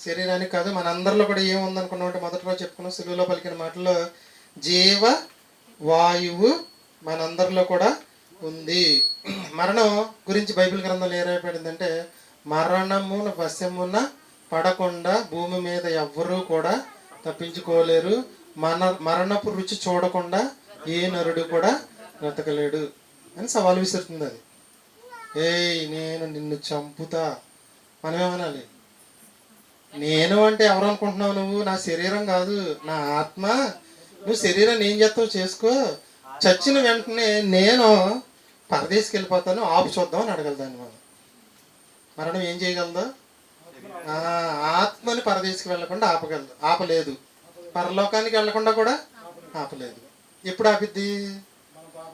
శరీరానికి కాదు. మన అందరిలో కూడా ఏముందనుకున్నామంటే, మొదటి రోజు చెప్పుకున్నాం, సిలువలో పలికిన మాటల్లో జీవ వాయువు మనందరిలో కూడా ఉంది. మరణం గురించి బైబిల్ గ్రంథంలో ఏ రాయబడిందంటే, మరణమున వశమున పడకుండా భూమి మీద ఎవ్వరూ కూడా తప్పించుకోలేరు, మరణపు రుచి చూడకుండా ఏ నరుడు కూడా బ్రతకలేడు అని సవాల్ విసురుతుంది అది. ఏయ్ నేను నిన్ను చంపుతా, మనమేమనాలి? నేను అంటే ఎవరు అనుకుంటున్నావు నువ్వు? నా శరీరం కాదు, నా ఆత్మ. నువ్వు శరీరాన్ని ఏం చేస్తావు చేసుకో, చచ్చిన వెంటనే నేను పరదేశికి వెళ్ళిపోతాను, ఆపు చూద్దాం అని అడగలదాన్ని. మనం మరణం ఏం చేయగలదో? ఆత్మని పరదేశికి వెళ్ళకుండా ఆపలేదు, పరలోకానికి వెళ్ళకుండా కూడా ఆపలేదు. ఎప్పుడు ఆపిద్ది?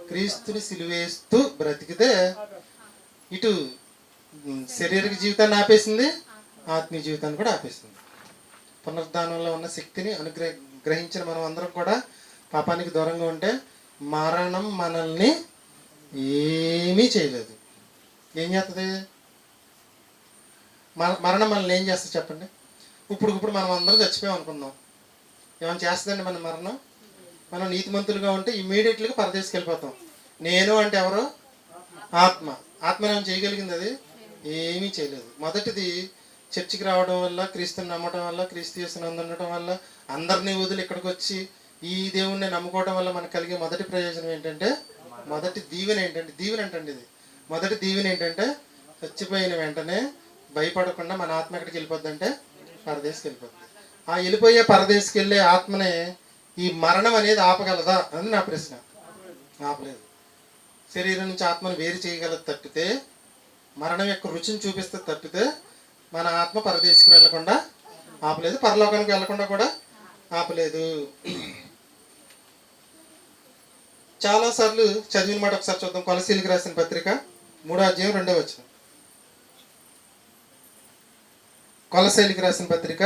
క్రీస్తుని సిలువేస్తూ బ్రతికితే ఇటు శారీరక జీవితాన్ని ఆపేసింది, ఆత్మీయ జీవితాన్ని కూడా ఆపేసింది. పునరుద్ధానంలో ఉన్న శక్తిని గ్రహించిన మనం అందరం కూడా పాపానికి దూరంగా ఉంటే మరణం మనల్ని ఏమీ చేయలేదు. ఏం చేస్తుంది మరణం? మనల్ని ఏం చేస్తుంది చెప్పండి? ఇప్పుడు మనం అందరం చచ్చిపోయాం అనుకుందాం, ఏమైనా చేస్తుందండి మన మరణం? మనం నీతిమంతులుగా ఉంటే ఇమ్మీడియట్లీగా పరదేశికి వెళ్ళిపోతాం. నేను అంటే ఎవరు? ఆత్మ. ఆత్మ ఏమైనా చేయగలిగింది? అది ఏమీ చేయలేదు. మొదటిది చర్చికి రావడం వల్ల, క్రీస్తుని నమ్మడం వల్ల, క్రీస్తు యేసునందు ఉండటం వల్ల, అందరినీ వదిలి ఇక్కడికి వచ్చి ఈ దేవుణ్ణి నమ్ముకోవడం వల్ల మనకు కలిగే మొదటి ప్రయోజనం ఏంటంటే, మొదటి దీవెన ఏంటంటే, ఇది మొదటి దీవెన ఏంటంటే, చచ్చిపోయిన వెంటనే భయపడకుండా మన ఆత్మ ఎక్కడికి వెళ్ళిపోద్ది అంటే పరదేశికి వెళ్ళిపోద్ది. ఆ వెళ్ళిపోయే పరదేశికి వెళ్ళే ఆత్మనే ఈ మరణం అనేది ఆపగలదా అని నా ప్రశ్న. ఆపలేదు. శరీరం నుంచి ఆత్మను వేరు చేయగలదు తప్పితే, మరణం యొక్క రుచిని చూపిస్తుంది తప్పితే, మన ఆత్మ పరదేశికి వెళ్లకుండా ఆపలేదు, పరలోకానికి వెళ్లకుండా కూడా ఆపలేదు. చాలాసార్లు చదివిన మాట ఒకసారి చూద్దాం. కొలసీలకు రాసిన పత్రిక 3వ అధ్యాయం 2వ వచనం. కొలసీలకు రాసిన పత్రిక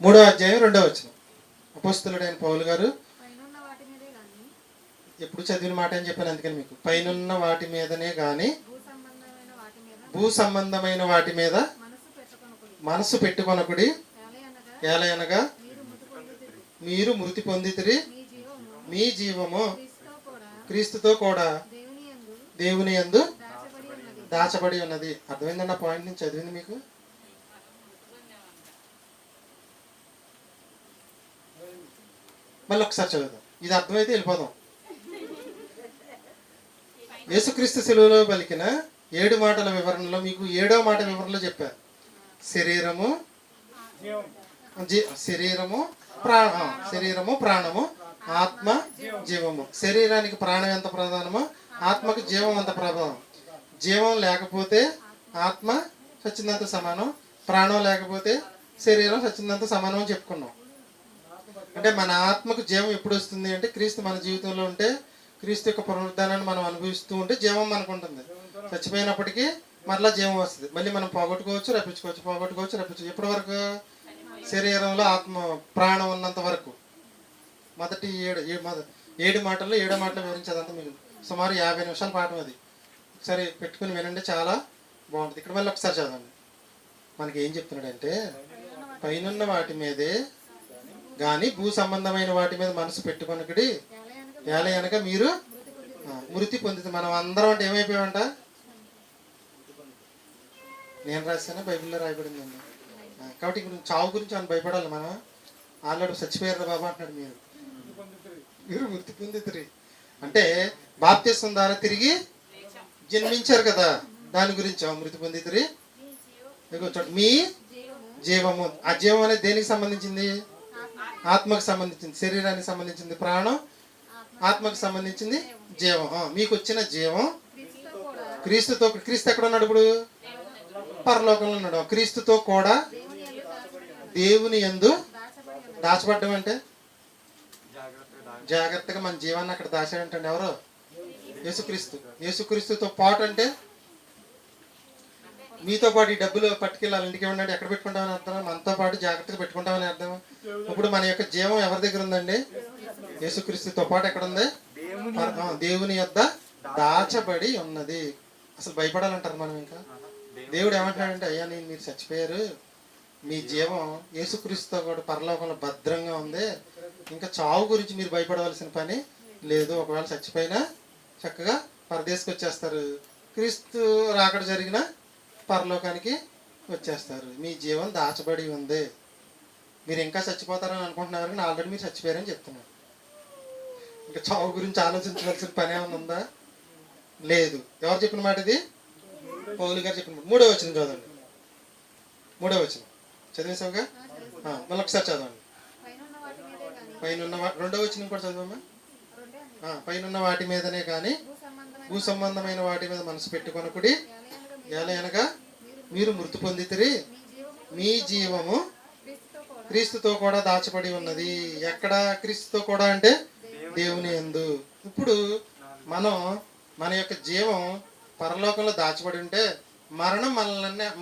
3వ అధ్యాయం 2వ వచనం. అపోస్తలుడైన పౌలు గారు ఎప్పుడు చదివిన మాట అని చెప్పాను, అందుకని మీకు. పైనున్న వాటి మీదనే గాని భూ సంబంధమైన వాటి మీద మనసు పెట్టుకొనకుడి, ఏలయనగా మీరు మృతి పొందితిరి, మీ జీవము క్రీస్తుతో కూడా దేవుని యందు దాచబడి ఉన్నది. అర్థమైందండి ఆ పాయింట్ నుంచి చదివింది మీకు? మళ్ళీ ఒకసారి చదువుదాం, ఇది అర్థమైతే వెళ్ళిపోదాం. యేసుక్రీస్తు శిలువలో పలికిన 7 మాటల వివరణలో మీకు 7వ మాట వివరణలో చెప్పారు. శరీరము ప్రాణము, ఆత్మ జీవము. శరీరానికి ప్రాణం ఎంత ప్రధానమో ఆత్మకు జీవం అంత ప్రధానం. జీవం లేకపోతే ఆత్మ చచ్చిందంత సమానం, ప్రాణం లేకపోతే శరీరం చచ్చిందంత సమానం అని చెప్పుకున్నాం. అంటే మన ఆత్మకు జీవం ఎప్పుడు వస్తుంది అంటే, క్రీస్తు మన జీవితంలో ఉంటే, క్రీస్తు యొక్క పునరుద్ధానాన్ని మనం అనుభవిస్తూ ఉంటే జీవం మనకు ఉంటుంది. చచ్చిపోయినప్పటికీ మరలా జీవం వస్తుంది. మళ్ళీ మనం పోగొట్టుకోవచ్చు, రప్పించుకోవచ్చు. ఎప్పటి వరకు? శరీరంలో ఆత్మ ప్రాణం ఉన్నంత వరకు. మొదటి 7 మాటల్లో 7వ మాటలు వివరించేదంతా మీకు సుమారు 50 నిమిషాల పాఠం అది. ఒకసారి పెట్టుకుని వినండి, చాలా బాగుంటుంది. ఇక్కడ మళ్ళీ ఒకసారి చదవండి. మనకి ఏం చెప్తున్నాడంటే, పైనున్న వాటి మీదే కానీ భూ సంబంధమైన వాటి మీద మనసు పెట్టుకొనకుడి, ఏలయనగా మీరు మృతి పొందితే. మనం అందరం అంటే ఏమైపోయామంట? నేను రాశాను, బైబిల్లో రాయబడిందండి. కాబట్టి ఇప్పుడు చావు గురించి మనం భయపడాలి. మనం ఆల్రెడీ చచ్చిపోయారు బాబా అంటున్నాడు. మీరు మృతి పొందితిరి అంటే బాప్తిస్మం ద్వారా తిరిగి జన్మించారు కదా, దాని గురించి మృతి పొందితిరి. మీ జీవము, ఆ జీవం అనేది దేనికి సంబంధించింది? ఆత్మకు సంబంధించింది. శరీరానికి సంబంధించింది ప్రాణం, ఆత్మకు సంబంధించింది జీవం. మీకు వచ్చిన జీవం క్రీస్తుతో. క్రీస్తు ఎక్కడ ఉన్నాడు ఇప్పుడు? పరలోకంలో ఉన్నాడు. క్రీస్తుతో కూడా దేవుని యందు దాచబడ్డం అంటే జాగ్రత్తగా మన జీవాన్ని అక్కడ దాచాడంటండి. ఎవరు? యేసుక్రీస్తు. యేసుక్రీస్తుతో పాటు అంటే మీతో పాటు ఈ డబ్బులు పట్టుకెళ్ళాలి, ఇంటికి ఇవ్వండి, ఎక్కడ పెట్టుకుంటామని అర్థం? మనతో పాటు జాగ్రత్తగా పెట్టుకుంటామని అర్థం. ఇప్పుడు మన యొక్క జీవం ఎవరి దగ్గర ఉందండి? యేసుక్రీస్తుతో పాటు ఎక్కడ ఉంది? దేవుని యొద్ద దాచబడి ఉన్నది. అసలు భయపడాలంటారు మనం. ఇంకా దేవుడు ఏమంటున్నాడంటే, అయ్యా మీరు చచ్చిపోయారు, మీ జీవం యేసుక్రీస్తుతో కూడా పరలోకంలో భద్రంగా ఉంది, ఇంకా చావు గురించి మీరు భయపడవలసిన పని లేదు. ఒకవేళ చచ్చిపోయినా చక్కగా పరదేశకు వచ్చేస్తారు. క్రీస్తు రాకడ జరిగిన పరలోకానికి వచ్చేస్తారు. మీ జీవం దాచబడి ఉంది. మీరు ఇంకా చచ్చిపోతారని అనుకుంటున్నారు కానీ ఆల్రెడీ మీరు చచ్చిపోయారని చెప్తున్నారు. ఇంకా చావు గురించి ఆలోచించవలసిన పని ఏమైనా ఉందా? లేదు. ఎవరు చెప్పిన మాట ఇది? పౌలు గారు చెప్పిన మాట. 3వ వచనం చదవండి. 3వ వచనం చదివేసావుగా? మళ్ళీ ఒకసారి చదవండి. పైన 2వ వచనం కూడా చదవమ్మా. పైన వాటి మీదనే కానీ భూ సంబంధమైన వాటి మీద మనసు పెట్టుకొనకుడి. ఏలయనగా మీరు మృతి పొందితిరి, మీ జీవము క్రీస్తుతో కూడా దాచబడి ఉన్నది. ఎక్కడ క్రీస్తుతో కూడా అంటే దేవుని యందు. ఇప్పుడు మన యొక్క జీవం పరలోకంలో దాచబడి ఉంటే మరణం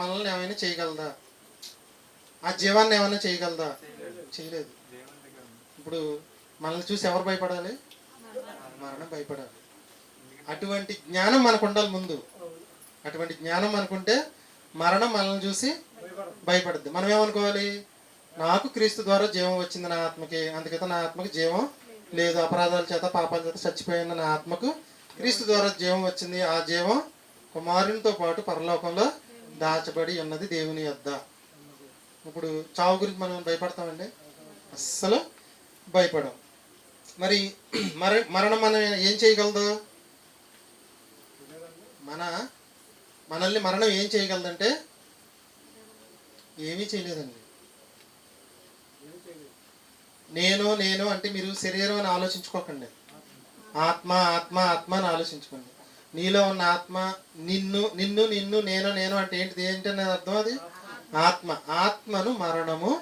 మనల్ని ఏమైనా చేయగలదా? ఆ జీవాన్ని ఏమైనా చేయగలదా? చేయలేదు. ఇప్పుడు మనల్ని చూసి ఎవరు భయపడాలి? మరణం భయపడాలి. అటువంటి జ్ఞానం మనకు ఉండాలి ముందు. అటువంటి జ్ఞానం మనకుంటే మరణం మనల్ని చూసి భయపడుద్ది. మనం ఏమనుకోవాలి? నాకు క్రీస్తు ద్వారా జీవం వచ్చింది నా ఆత్మకి, అందుకైతే నా ఆత్మకి జీవం లేదు. అపరాధాల చేత పాపాల చేత చచ్చిపోయిన నా ఆత్మకు క్రీస్తు ద్వారా జీవం వచ్చింది. ఆ జీవం కుమారునితో పాటు పరలోకంలో దాచబడి ఉన్నది దేవుని యొద్ద. ఇప్పుడు చావు గురించి మనం భయపడతామండి? అస్సలు భయపడం. మరి మరణం మనం ఏం చేయగలదు? మనల్ని మరణం ఏం చేయగలదంటే ఏమీ చేయలేదండి. నేను అంటే మీరు శరీరం అని ఆలోచించుకోకండి. ఆత్మ ఆత్మ ఆత్మ అని ఆలోచించుకోండి. నీలో ఉన్న ఆత్మ నిన్ను నేను అంటే ఏంటనే అర్థం? అది ఆత్మ. ఆత్మను మరణము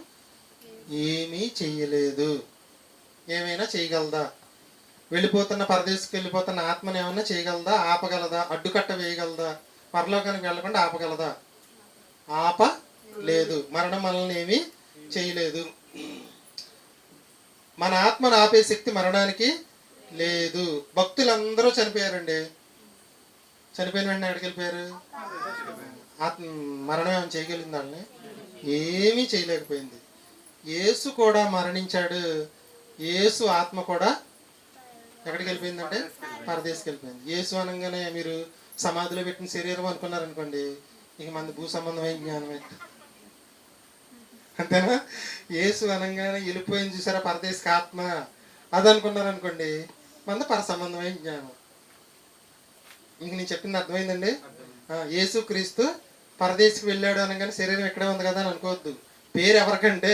ఏమీ చెయ్యలేదు. ఏమైనా చేయగలదా? వెళ్ళిపోతున్న పరదేశకు వెళ్ళిపోతున్న ఆత్మను ఏమైనా చేయగలదా? ఆపగలదా? అడ్డుకట్ట వేయగలదా? పరలోకానికి వెళ్ళకుండా ఆపగలదా? ఆపలేదు. మరణం మనల్ని ఏమీ చేయలేదు. మన ఆత్మను ఆపే శక్తి మరణానికి లేదు. భక్తులందరూ చనిపోయారండి. చనిపోయిన వెంటనే ఎక్కడికి వెళ్ళిపోయారు? మరణం ఏమైనా చేయగలిగింది వాళ్ళని? ఏమీ చేయలేకపోయింది. యేసు కూడా మరణించాడు. యేసు ఆత్మ కూడా ఎక్కడికి వెళ్ళిపోయిందంటే పరదేశకి వెళ్ళిపోయింది. యేసు అనగానే మీరు సమాధిలో పెట్టిన శరీరం అనుకున్నారనుకోండి, ఇక మంది భూ సంబంధమైన జ్ఞానమే. అంతేనా? యేసు అనగానే వెళ్ళిపోయింది చూసారా పరదేశకి ఆత్మ, అది అనుకున్నారనుకోండి, మంద పర సంబంధమైన జ్ఞానం. ఇంక నేను చెప్పింది అర్థమైందండి? యేసు క్రీస్తు పరదేశికి వెళ్ళాడు అనగానే శరీరం ఎక్కడే ఉంది కదా అని అనుకోవద్దు. పేరు ఎవరికంటే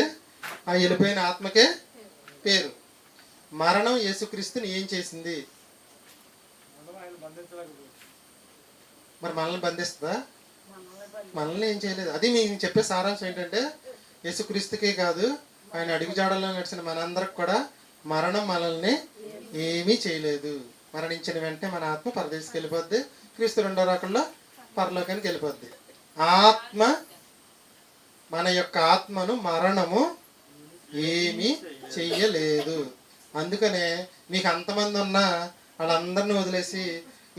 ఆ వెళ్ళిపోయిన ఆత్మకే పేరు. మరణం యేసుక్రీస్తుని ఏం చేసింది? మరి మనల్ని బంధిస్తుందా? మనల్ని ఏం చేయలేదు. అది మీకు చెప్పే సారాంశం ఏంటంటే యేసుక్రీస్తుకే కాదు, ఆయన అడుగుజాడల్లో నడిచిన మనందరికి కూడా మరణం మనల్ని ఏమీ చేయలేదు. మరణించిన వెంటనే మన ఆత్మ పరదేశికి వెళ్ళిపోద్ది. క్రీస్తు రెండో రాకల్లో పరలోకానికి వెళ్ళిపోద్ది. ఆత్మ, మన యొక్క ఆత్మను మరణము ఏమీ చెయ్యలేదు. అందుకనే మీకు అంతమంది ఉన్నా వాళ్ళందరినీ వదిలేసి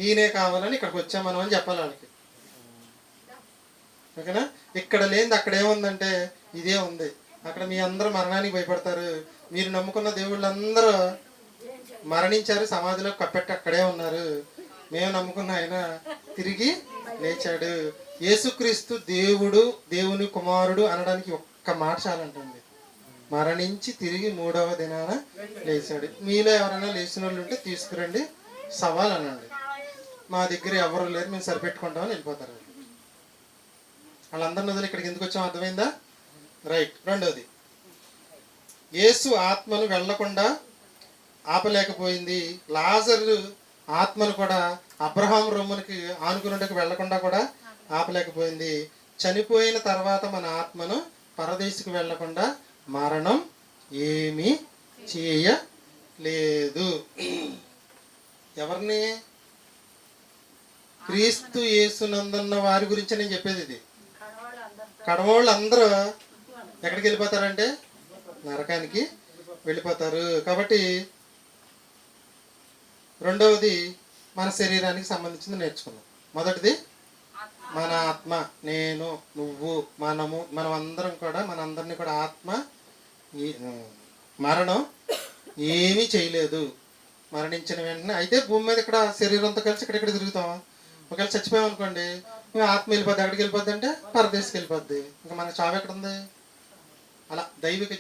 ఈయనే కావాలని ఇక్కడికి వచ్చాం మనం అని చెప్పాలి వాళ్ళకి. ఓకేనా? ఇక్కడ లేనిది అక్కడ ఏముందంటే ఇదే ఉంది. అక్కడ మీ అందరూ మరణానికి భయపడతారు. మీరు నమ్ముకున్న దేవుళ్ళందరూ మరణించారు, సమాధిలో కప్పెట్టి అక్కడే ఉన్నారు. మేము నమ్ముకున్న ఆయన తిరిగి లేచాడు. యేసుక్రీస్తు దేవుడు, దేవుని కుమారుడు అనడానికి ఒక్క మాట చాలంటుంది. మరణించి తిరిగి 3వ దినాన లేచాడు. మీలో ఎవరైనా లేచిన వాళ్ళు ఉంటే తీసుకురండి, సవాల్ అనండి. మా దగ్గర ఎవరు లేరు, మేము సరిపెట్టుకుంటామని వెళ్ళిపోతారు. వాళ్ళందరిని వదిలి ఇక్కడికి ఎందుకు వచ్చామో అర్థమైందా? రైట్. రెండోది, యేసు ఆత్మను వెళ్లకుండా ఆపలేకపోయింది. లాజరు ఆత్మను కూడా అబ్రహాం రొమ్మునికి ఆనుకున్నట్టుకు వెళ్లకుండా కూడా ఆపలేకపోయింది. చనిపోయిన తర్వాత మన ఆత్మను పరదేశికి వెళ్లకుండా మరణం ఏమీ చేయలేదు. ఎవరిని? క్రీస్తు యేసునందున్న వారి గురించి నేను చెప్పేది ఇది. కడమోళ్ళు అందరూ ఎక్కడికి వెళ్ళిపోతారంటే నరకానికి వెళ్ళిపోతారు. కాబట్టి రెండవది మన శరీరానికి సంబంధించింది నేర్చుకున్నాం. మొదటిది మన ఆత్మ, నేను, నువ్వు, మనం అందరం కూడా మనందరినీ కూడా ఆత్మ మరణం ఏమీ చేయలేదు. మరణించిన వెంటనే అయితే భూమి మీద ఇక్కడ శరీరంతో కలిసి ఇక్కడిక్కడ తిరుగుతాం. ఒకవేళ చచ్చిపోయాం అనుకోండి, మేము ఆత్మ వెళ్ళిపోద్ది. ఎక్కడికి వెళ్ళిపోద్ది అంటే పరదేశకి వెళ్ళిపోద్ది. ఇంకా మన చావు ఎక్కడ ఉంది? అలా దైవిక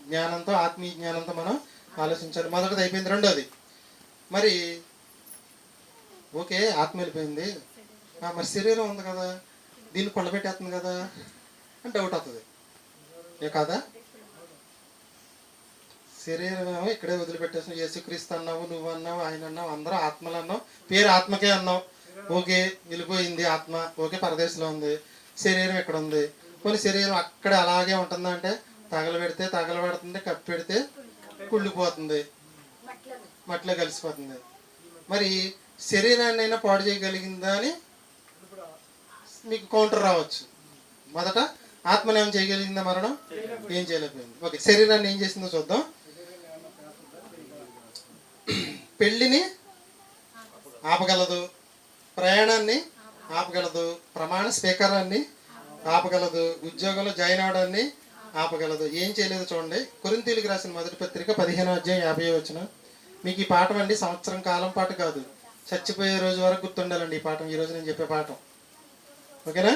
జ్ఞానంతో ఆత్మీయ జ్ఞానంతో మనం ఆలోచించాలి. మొదటిది అయిపోయింది. రెండోది మరి ఓకే ఆత్మ వెళ్ళిపోయింది, మరి శరీరం ఉంది కదా, దీన్ని కొల్లబెట్టేస్తుంది కదా అని డౌట్ అవుతుంది. ఏ కాదా? శరీరం ఏమో ఇక్కడే వదిలిపెట్టేసాం. యేసుక్రీస్తు అన్నావు, నువ్వు అన్నావు, ఆయన అన్నావు, అందరూ ఆత్మలు అన్నావు, పేరు ఆత్మకే అన్నావు. ఓకే వెళ్ళిపోయింది ఆత్మ, ఓకే పరదేశంలో ఉంది. శరీరం ఎక్కడ ఉంది? కొన్ని శరీరం అక్కడ అలాగే ఉంటుందా అంటే తగలబెడుతుంది, కప్పి పెడితే కుళ్ళిపోతుంది, మట్టిలో కలిసిపోతుంది. మరి శరీరాన్ని అయినా పాడు చేయగలిగిందా అని మీకు కౌంటర్ రావచ్చు. మొదట ఆత్మను ఏం చేయగలిగిందా? మరణం ఏం చేయలేకపోయింది. ఓకే, శరీరాన్ని ఏం చేసిందో చూద్దాం. పెళ్లిని ఆపగలదు, ప్రయాణాన్ని ఆపగలదు, ప్రమాణ స్వీకారాన్ని ఆపగలదు, ఉద్యోగంలో జాయిన్ అవడాన్ని ఆపగలదు. ఏం చేయలేదు చూడండి. కొరింథీయులకు రాసిన మొదటి పత్రిక 15వ అధ్యాయం 50వ వచనం. మీకు ఈ పాఠం అండి సంవత్సరం కాలం పాటు కాదు, చచ్చిపోయే రోజు వరకు గుర్తుండాలండి ఈ పాఠం. ఈ రోజు నేను చెప్పే పాఠం, ఓకేనా?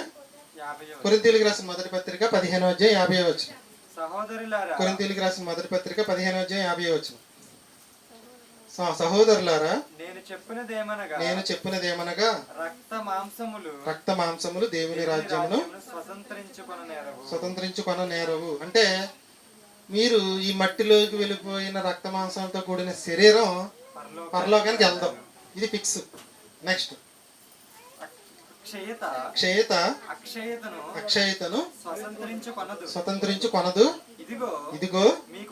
కొరింథీయులకు రాసిన మొదటి పత్రిక 15వ అధ్యాయం 50వ వచనం. కొరింథీయులకు రాసిన మొదటి పత్రిక 15వ అధ్యాయం 50వ వచనం. సహోదరులారా, నేను చెప్పినదేమనగా రక్త మాంసములు దేవుని రాజ్యమును స్వతంత్రించుకొన నేరవు. అంటే మీరు ఈ మట్టిలోకి వెళ్ళిపోయిన రక్త మాంసంతో కూడిన శరీరం పరలోకానికి వెళ్దాం, ఇది ఫిక్స్. నెక్స్ట్ అక్షయతను స్వతంత్రించుకొనదు. ఇదిగో మీకు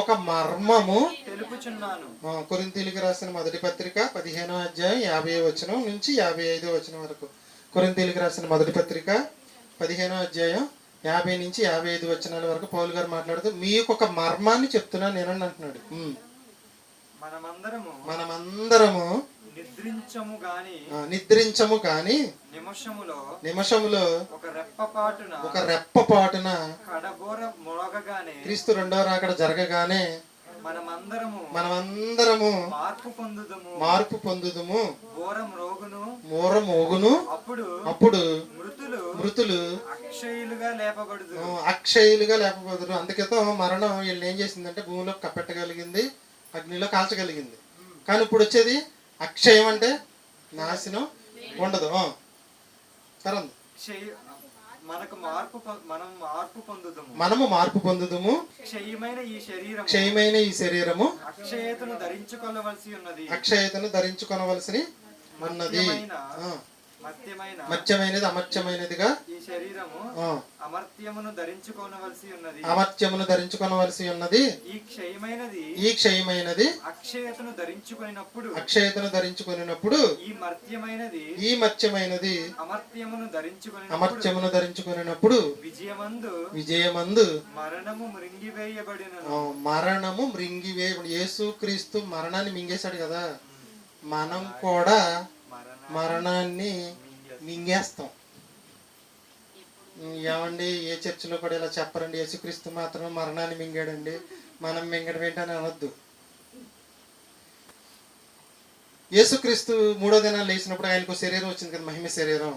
ఒక మర్మము తెలుపుచున్నాను. కొరింథీయులకు రాసిన మొదటి పత్రిక 15వ అధ్యాయం 50వ వచనం నుంచి 55వ వచనం వరకు. కొరింథీయులకు రాసిన మొదటి పత్రిక 15వ అధ్యాయం 50 నుంచి 55 వచనాల వరకు పౌలు గారు మాట్లాడుతూ మీకు ఒక మర్మాన్ని చెప్తున్నాను నేను అంటున్నాడు. మనమందరము నిద్రించము గాని నిమిషములో ఒక రెప్పపాటున క్రీస్తు రెండవ రాకడ జరగగానే మనమందరము మార్పు పొందుదుము. మోగును అప్పుడు మృతులు అక్షయులుగా లేపబడుదురు. అందుకేతో మరణం వీళ్ళని ఏం చేసిందంటే భూమిలో కప్పెట్టగలిగింది, అగ్నిలో కాల్చగలిగింది. కానీ ఇప్పుడు వచ్చేది అక్షయం అంటే నాశనం ఉండదు. తర్వాత మనము మార్పు పొందుదుము. క్షయమైన ఈ శరీరము అక్షయతను ధరించుకొనవలసి ఉన్నది. మత్యమైనది అమర్త్యమైనదిగా ఈ శరీరము అమర్త్యమును ధరించుకొనవలసి ఉన్నది. ఈ క్షయమైనది అక్షయతను ధరించుకొనినప్పుడు ఈ మత్యమైనది అమర్త్యమును ధరించుకొనినప్పుడు విజయమందు మరణము మృంగివేయబడి. యేసుక్రీస్తు మరణాన్ని మింగేశాడు కదా, మనం కూడా మరణాన్ని మింగేస్తాం. ఏమండి ఏ చర్చిలో కూడా ఇలా చెప్పరండి, యేసుక్రీస్తు మాత్రమే మరణాన్ని మింగాడండి, మనం మింగడం ఏంటని అనొద్దు. యేసుక్రీస్తు మూడో దినాలు లేచినప్పుడు ఆయనకు శరీరం వచ్చింది కదా, మహిమ శరీరం.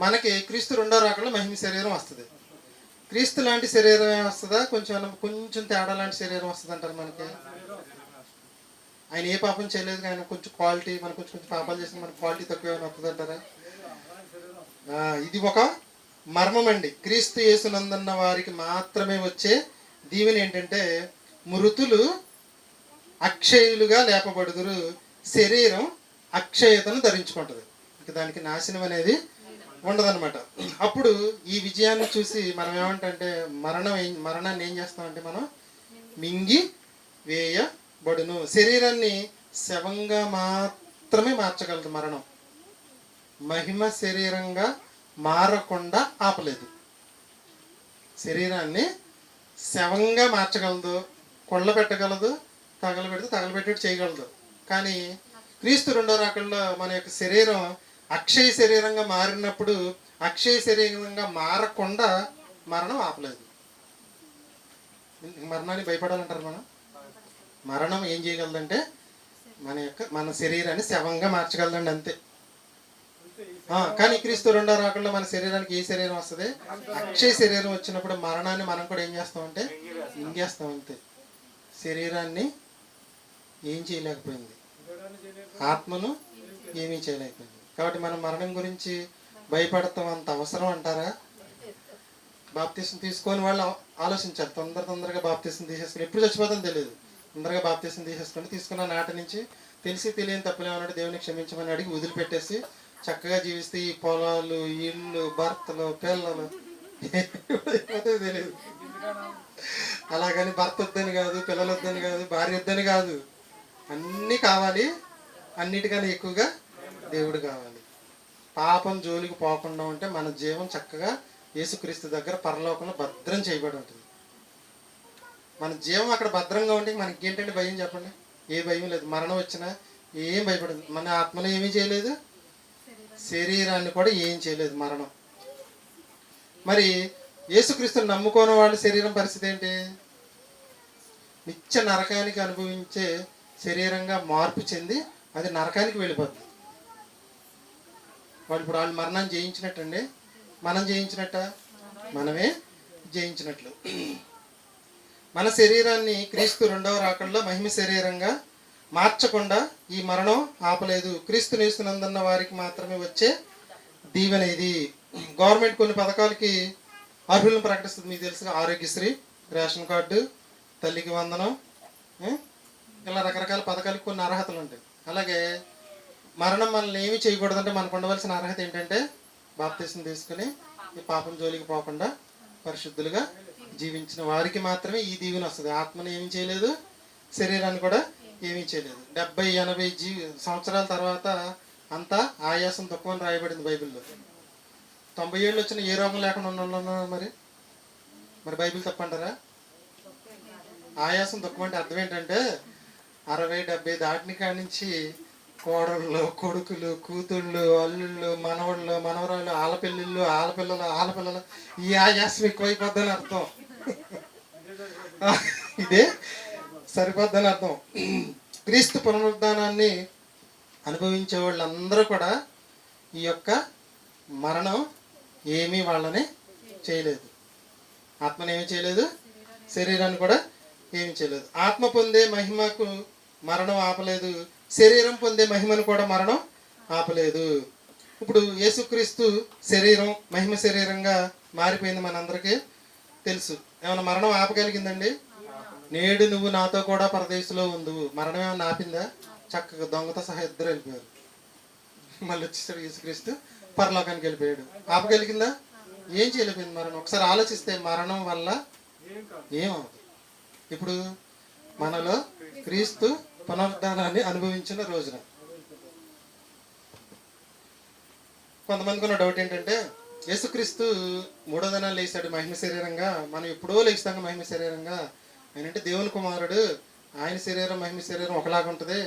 మనకి క్రీస్తు రెండో రాకడలో మహిమ శరీరం వస్తుంది. క్రీస్తు లాంటి శరీరం వస్తుందా, కొంచెం తేడా లాంటి శరీరం వస్తుంది అంటారు మనకి. ఆయన ఏ పాపం చేయలేదు, ఆయన కొంచెం క్వాలిటీ, మనం కొంచెం పాపాలు చేసిన మన క్వాలిటీ తక్కువ వస్తుంది అంటారా? ఇది ఒక మర్మం అండి. క్రీస్తు యేసునందున్న వారికి మాత్రమే వచ్చే దీవెన ఏంటంటే మృతులు అక్షయులుగా లేపబడుదురు, శరీరం అక్షయతను ధరించుకుంటుంది. ఇక దానికి నాశనం అనేది ఉండదన్నమాట. అప్పుడు ఈ విజయాన్ని చూసి మనం ఏమంటే మరణాన్ని ఏం చేస్తామంటే మనం మింగి వేయబడును. శరీరాన్ని శవంగా మాత్రమే మార్చగలదు మరణం, మహిమ శరీరంగా మారకుండా ఆపలేదు. శరీరాన్ని శవంగా మార్చగలదు, కొళ్ళ పెట్టగలదు, తగలబెట్టేట్టు చేయగలదు. కానీ క్రీస్తు రెండో రాకడలో మన యొక్క శరీరం అక్షయ శరీరంగా మారినప్పుడు అక్షయ శరీరంగా మారకుండా మరణం ఆపలేదు. మరణానికి భయపడాలంటారు మనం? మరణం ఏం చేయగలదంటే మన శరీరాన్ని శవంగా మార్చగలదండి, అంతే. కానీ క్రీస్తు రెండో రాకల్లో మన శరీరానికి ఏ శరీరం వస్తుంది? అక్షయ శరీరం వచ్చినప్పుడు మరణాన్ని మనం కూడా ఏం చేస్తామంటే ఇంగేస్తాం, అంతే. శరీరాన్ని ఏం చేయలేకపోయింది, ఆత్మను ఏమీ చేయలేకపోయింది. కాబట్టి మనం మరణం గురించి భయపడతాం అంత అవసరం అంటారా? బాప్తీసం తీసుకొని వాళ్ళు ఆలోచించారు, తొందరగా బాప్తీసం తీసేసుకుని, ఎప్పుడు చచ్చిపోతాం తెలియదు, తొందరగా బాప్తీసం తీసుకున్న నాటి నుంచి తెలిసి తెలియని తప్పులేమన్నాడు, దేవుని క్షమించమని అడిగి వదిలిపెట్టేసి చక్కగా జీవిస్తే ఈ పొలాలు, ఇళ్ళు, భర్తలు, పిల్లలు తెలియదు. అలాగని భర్త వద్దని కాదు, పిల్లలు వద్దని కాదు, భార్య వద్దని కాదు, అన్నీ కావాలి. అన్నిటికన్నా ఎక్కువగా దేవుడు కావాలి. పాపం జోలికి పోకుండా ఉంటే మన జీవం చక్కగా యేసుక్రీస్తు దగ్గర పరలోకంలో భద్రం చేయబడి ఉంటుంది. మన జీవం అక్కడ భద్రంగా ఉంటే మనకి ఏంటంటే భయం చెప్పండి? ఏ భయం లేదు. మరణం వచ్చినా ఏం భయపడదు. మన ఆత్మను ఏమీ చేయలేదు, శరీరాన్ని కూడా ఏం చేయలేదు మరణం. మరి యేసుక్రీస్తుని నమ్ముకోని వాళ్ళ శరీరం పరిస్థితి ఏంటి? నిత్య నరకానికి అనుభవించే శరీరంగా మార్పు చెంది అది నరకానికి వెళ్ళిపోతుంది. వాళ్ళు మరణాన్ని జయించినట్టండి. మనం జయించినట్ట? మనమే జయించినట్లు. మన శరీరాన్ని క్రీస్తు రెండవ రాకడలో మహిమ శరీరంగా మార్చకుండా ఈ మరణం ఆపలేదు. క్రీస్తుని యేసునందున్న వారికి మాత్రమే వచ్చే దీవెన ఇది. గవర్నమెంట్ కొన్ని పథకాలకి అర్హులను ప్రకటిస్తుంది, మీకు తెలుసు. ఆరోగ్యశ్రీ, రేషన్ కార్డు, తల్లికి వందనం, ఇలా రకరకాల పథకాలకు కొన్ని అర్హతలు ఉంటాయి. అలాగే మరణం మనల్ని ఏమీ చేయకూడదంటే మనకు ఉండవలసిన అర్హత ఏంటంటే బాప్తీసం తీసుకుని ఈ పాపం జోలికి పోకుండా పరిశుద్ధులుగా జీవించిన వారికి మాత్రమే ఈ దీవెన వస్తుంది. ఆత్మను ఏమీ చేయలేదు, శరీరాన్ని కూడా ఏమీ చేయలేదు. 70-80 సంవత్సరాల తర్వాత అంతా ఆయాసం దుఃఖం అని రాయబడింది బైబిల్లో. 90 ఏళ్ళు వచ్చిన ఏ రోగం లేకుండా ఉన్నారు. మరి బైబిల్ తప్పంటారా? ఆయాసం దుఃఖం అంటే అర్థం ఏంటంటే 60-70 దాటిని కానించి కోడళ్ళు, కొడుకులు, కూతుళ్ళు, అల్లుళ్ళు, మనవళ్ళు, మనవరాళ్ళు, ఆలపిల్లలు ఈ ఆయాసం ఎక్కువైపోద్దని అర్థం. ఇదే సరిపోద్దని అర్థం. క్రీస్తు పునరుద్ధానాన్ని అనుభవించే వాళ్ళందరూ కూడా ఈ యొక్క మరణం ఏమీ వాళ్ళని చేయలేదు. ఆత్మను ఏమీ చేయలేదు, శరీరాన్ని కూడా ఏమి చేయలేదు. ఆత్మ పొందే మహిమకు మరణం ఆపలేదు, శరీరం పొందే మహిమను కూడా మరణం ఆపలేదు. ఇప్పుడు యేసుక్రీస్తు శరీరం మహిమ శరీరంగా మారిపోయింది, మనందరికీ తెలుసు. ఏమైనా మరణం ఆపగలిగిందండి? నేడు నువ్వు నాతో కూడా పరదేశంలో ఉందువు. మరణం ఏమైనా ఆపిందా? చక్కగా దొంగతో సహా ఇద్దరు వెళ్ళిపోయారు. మళ్ళీ వచ్చేసాడు యేసుక్రీస్తు, పరలోకానికి వెళ్ళిపోయాడు. ఆపగలిగిందా? ఏం చేయలేకపోయింది మరణం. ఒకసారి ఆలోచిస్తే మరణం వల్ల ఏమవుతుంది? ఇప్పుడు మనలో క్రీస్తు పునరుద్ధానాన్ని అనుభవించిన రోజున కొంతమందికి ఉన్న డౌట్ ఏంటంటే, యేసుక్రీస్తు మూడో దినాలు లేచాడు మహిమ శరీరంగా, మనం ఎప్పుడో లేస్తాం మహిమ శరీరంగా. ఆయనంటే దేవుని కుమారుడు, ఆయన శరీరం మహిమ శరీరం ఒకలాగా ఉంటుంది,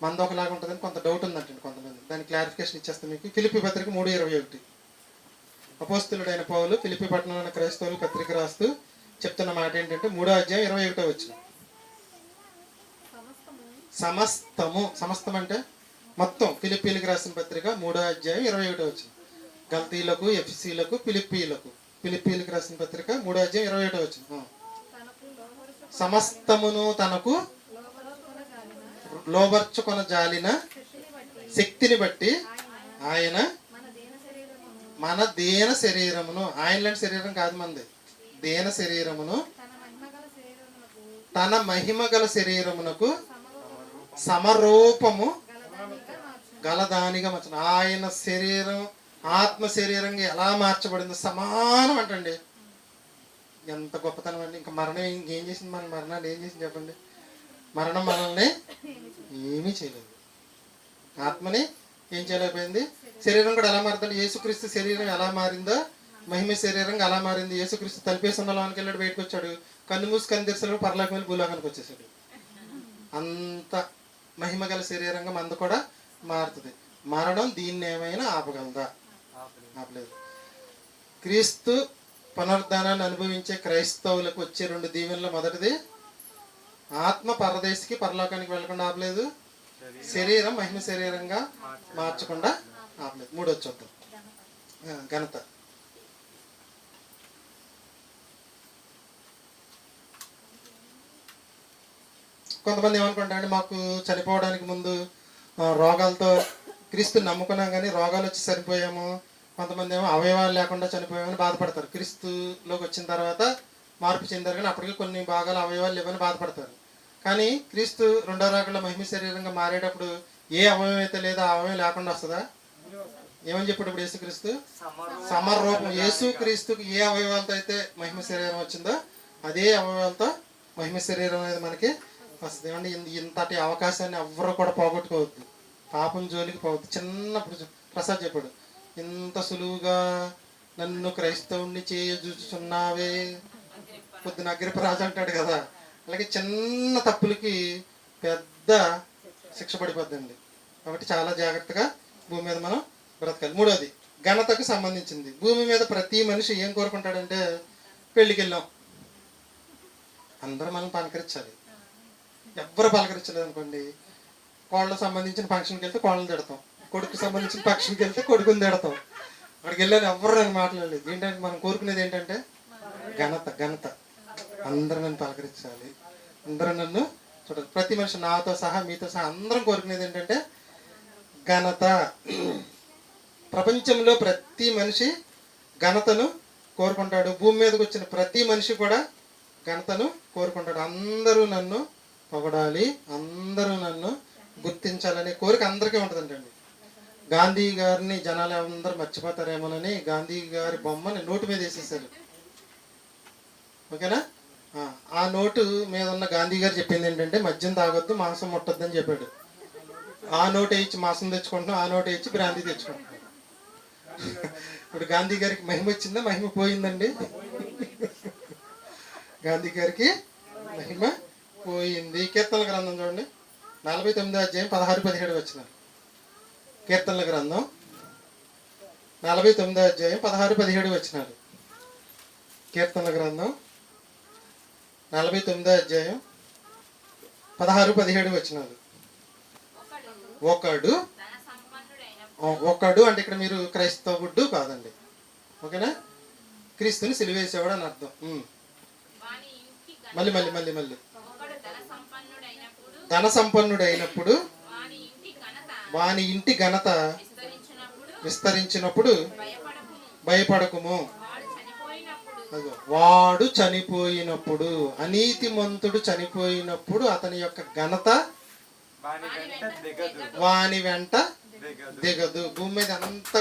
మనది ఒకలాగా ఉంటుంది అని కొంత డౌట్ ఉందంటండి కొంతమంది. దానికి క్లారిఫికేషన్ ఇచ్చేస్తాం మీకు. ఫిలిప్పీ పత్రిక 3:21. అపోస్తులుడైన పౌలు ఫిలిప్పీ పట్టణంలోని క్రైస్తవులు పత్రిక రాస్తూ చెప్తున్న మాట ఏంటంటే 3:21. సమస్తం అంటే మొత్తం. ఫిలిప్పీలకు రాసిన పత్రిక 3:21. గల్తీలకు, ఎఫెసీలకు, ఫిలిప్పీలకు రాసిన పత్రిక 3:21. సమస్తమును తనకు లోబర్చుకొన జాలిన శక్తిని బట్టి ఆయన మన దేన శరీరమును, ఆయన లాంటి శరీరం కాదు మనది, దేన శరీరమును తన మహిమ గల శరీరమునకు సమరూపము గలదానిగా మార్చను. ఆయన శరీరం ఆత్మ శరీరంగా ఎలా మార్చబడిందో సమానం అంటండి. ఎంత గొప్పతనం అండి. ఇంకా మరణం ఇంకేం చేసింది? మన మరణాన్ని ఏం చేసింది చెప్పండి? మరణం మనల్ని ఏమీ చేయలేదు, ఆత్మని ఏం చేయలేకపోయింది. శరీరం కూడా ఎలా మారుతుంది? యేసుక్రీస్తు శరీరం ఎలా మారిందో మహిమ శరీరంగా అలా మారింది. యేసుక్రీస్తు తలిపేసి ఉన్న లోనికి వెళ్ళాడు, బయటకు వచ్చాడు, కన్ను మూసి కన్ను తెరిచాడు, పరలోకం వెళ్ళి భూలోకానికి వచ్చేసాడు. అంత మహిమ గల శరీరంగా మందు కూడా మారుతుంది. మరణం దీన్ని ఏమైనా ఆపగలదా? ఆపలేదు. క్రీస్తు పునరుద్ధానాన్ని అనుభవించే క్రైస్తవులకు వచ్చే 2 దీవెనలు. మొదటిది, ఆత్మ పరదేశికి పరలోకానికి వెళ్ళకుండా ఆపలేదు, శరీరం మహిమ శరీరంగా మార్చకుండా ఆపలేదు. 3వ చూద్దాం, ఘనత. కొంతమంది ఏమనుకుంటారంటే, మాకు చనిపోవడానికి ముందు రోగాలతో క్రీస్తుని నమ్ముకున్నాం కానీ రోగాలు వచ్చి చనిపోయాము. కొంతమంది ఏమో అవయవాలు లేకుండా చనిపోయామని బాధపడతారు. క్రీస్తులోకి వచ్చిన తర్వాత మార్పు చెందారు కానీ అప్పటికి కొన్ని భాగాలు అవయవాలు లేవని బాధపడతారు. కానీ క్రీస్తు 2వ రాకడలో మహిమ శరీరంగా మారేటప్పుడు ఏ అవయవం అయితే లేదో ఆ అవయవం లేకుండా వస్తుందా? ఏమని చెప్పాడు ఇప్పుడు యేసుక్రీస్తు? సమరూపం. యేసుక్రీస్తుకి ఏ అవయవాలతో అయితే మహిమ శరీరం వచ్చిందో అదే అవయవాలతో మహిమ శరీరం అనేది మనకి వస్తుంది. ఏమంటే ఇంతటి అవకాశాన్ని ఎవ్వరు కూడా పోగొట్టుకోవద్దు, పాపం జోలికి పోవద్దు. చిన్నప్పుడు ప్రసాద్ చెప్పాడు, ఇంత సులువుగా నన్ను క్రైస్తవుణ్ణి చేయజూచుచున్నావే. పొద్దున అగ్రిపరాజు అంటాడు కదా, అలాగే చిన్న తప్పులకి పెద్ద శిక్ష పడిపోద్దండి. కాబట్టి చాలా జాగ్రత్తగా భూమి మీద మనం బ్రతకాలి. 3వది, ఘనతకు సంబంధించింది. భూమి మీద ప్రతి మనిషి ఏం కోరుకుంటాడంటే, పెళ్ళికి వెళ్ళాం, అందరూ మనం పలకరించాలి. ఎవ్వరు పలకరించలేదు అనుకోండి, కోళ్ళకు సంబంధించిన ఫంక్షన్కి వెళ్తే కోళ్ళని తిడతాం, కొడుకు సంబంధించిన ఫంక్షన్కి వెళ్తే కొడుకుని తిడతాం. అక్కడికి వెళ్ళాను ఎవరు నన్ను మాట్లాడలేదు. ఏంటంటే మనం కోరుకునేది ఏంటంటే ఘనత. ఘనత, అందరూ నన్ను పలకరించాలి, అందరూ నన్ను చూడాలి. ప్రతి మనిషి, నాతో సహా మీతో సహా అందరం కోరుకునేది ఏంటంటే ఘనత. ప్రపంచంలో ప్రతి మనిషి ఘనతను కోరుకుంటాడు. భూమి మీదకి వచ్చిన ప్రతి మనిషి కూడా ఘనతను కోరుకుంటాడు. అందరూ నన్ను పొగడాలి, అందరూ నన్ను గుర్తించాలనే కోరిక అందరికీ ఉంటుందంటండి. గాంధీ గారిని జనాలు అందరూ మర్చిపోతారేమోనని గాంధీ గారి బొమ్మని నోటు మీద వేసేసారు. ఓకేనా? ఆ నోటు మీద ఉన్న గాంధీ గారు చెప్పింది ఏంటంటే, మద్యం తాగొద్దు, మాంసం ముట్టొద్దు అని చెప్పాడు. ఆ నోటు ఇచ్చి మాంసం తెచ్చుకుంటున్నాం, ఆ నోటు ఇచ్చి బ్రాంతి తెచ్చుకుంటున్నాం. ఇప్పుడు గాంధీ గారికి మహిమ వచ్చిందా? మహిమ పోయిందండి. గాంధీ గారికి మహిమ పోయింది. కీర్తనల గ్రంథం చూడండి, 49వ అధ్యాయం 16-17 వచ్చినారు. కీర్తనల గ్రంథం 49వ అధ్యాయం 16-17 వచ్చినారు. కీర్తనల గ్రంథం 49వ అధ్యాయం 16-17 వచ్చినారు. ఒకడు అంటే ఇక్కడ మీరు క్రైస్తవుడు కాదండి, ఓకేనా? క్రీస్తుని సిలువేసేవాడు అని అర్థం. మళ్ళీ మళ్ళీ మళ్ళీ మళ్ళీ ధన సంపన్నుడైనప్పుడు వాని ఇంటి ఘనత విస్తరించినప్పుడు భయపడకుము. వాడు చనిపోయినప్పుడు, అనీతిమంతుడు చనిపోయినప్పుడు అతని యొక్క ఘనత వాని వెంట దిగదు. భూమి మీద అంత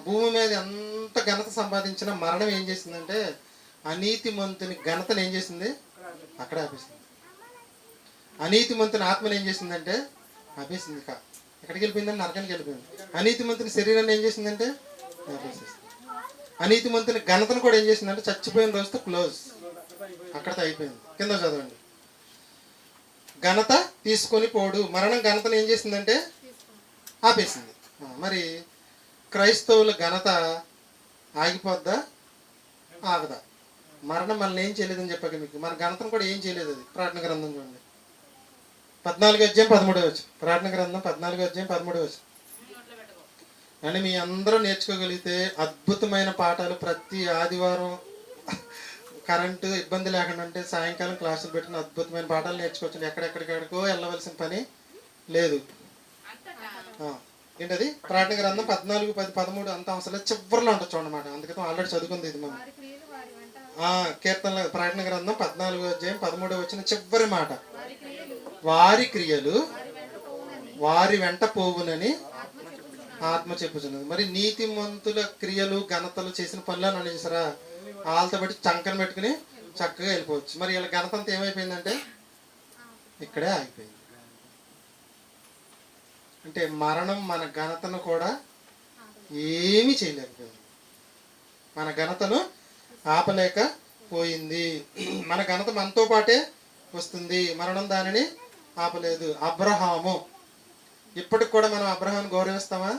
భూమి మీద ఎంత ఘనత సంపాదించిన మరణం ఏం చేసిందంటే అనీతిమంతుని ఘనతను ఏం చేసింది? అక్కడే ఆపేసింది. అనీతిమంతుని ఆత్మను ఏం చేసిందంటే ఆపేసింది. ఎక్కడికి వెళ్ళిపోయిందని? నరకానికి వెళ్ళిపోయింది. అనీతిమంతుని శరీరాన్ని ఏం చేసిందంటే ఆపేసేసింది. అనీతిమంతుని ఘనతను కూడా ఏం చేసిందంటే చచ్చిపోయిన రోజుతో క్లోజ్, అక్కడితో అయిపోయింది. కింద చదవండి. ఘనత తీసుకొని పోడు. మరణం ఘనతను ఏం చేసిందంటే ఆపేసింది. మరి క్రైస్తవుల ఘనత ఆగిపోద్దా ఆగదా? మరణం మనల్ని ఏం చేయలేదని చెప్పాక మీకు, మన ఘనతను కూడా ఏం చేయలేదు. అది ప్రార్థన గ్రంథం చూడండి, 14వ అధ్యాయం 13వ వచనం. ప్రార్థన గ్రంథం 14వ అధ్యాయం 13వ వచనం. అంటే మీ అందరూ నేర్చుకోగలిగితే అద్భుతమైన పాఠాలు. ప్రతి ఆదివారం కరెంటు ఇబ్బంది లేకుండా అంటే సాయంకాలం క్లాసులు పెట్టిన అద్భుతమైన పాఠాలు నేర్చుకోవచ్చు. ఎక్కడెక్కడికో వెళ్ళవలసిన పని లేదు. ఏంటది? ప్రార్థన గ్రంథం 14, 10, 13 అంత అవసరం లేదు, చివరిలో ఉంటుంది చూడమాట. అందుకని ఆల్రెడీ చదువుకుంది ఇది మనం. కీర్తనల ప్రార్థన గ్రంథం 14వ అధ్యాయం 13వ వచనం చివరి మాట, వారి క్రియలు వారి వెంట పోవునని ఆత్మ చెప్పుచున్నది. మరి నీతిమంతుల క్రియలు ఘనతలు చేసిన పనులను అని చేసారా, వాళ్ళతో బట్టి చంకన పెట్టుకుని చక్కగా వెళ్ళిపోవచ్చు. మరి వీళ్ళ ఘనత అంతా ఏమైపోయిందంటే ఇక్కడే ఆగిపోయింది. అంటే మరణం మన ఘనతను కూడా ఏమీ చేయలేకపోయింది, మన ఘనతను ఆపలేకపోయింది. మన ఘనత మనతో పాటే వస్తుంది, మరణం దానిని ఆపలేదు. అబ్రహాము, ఇప్పటికి కూడా మనం అబ్రహాముని గౌరవిస్తామా?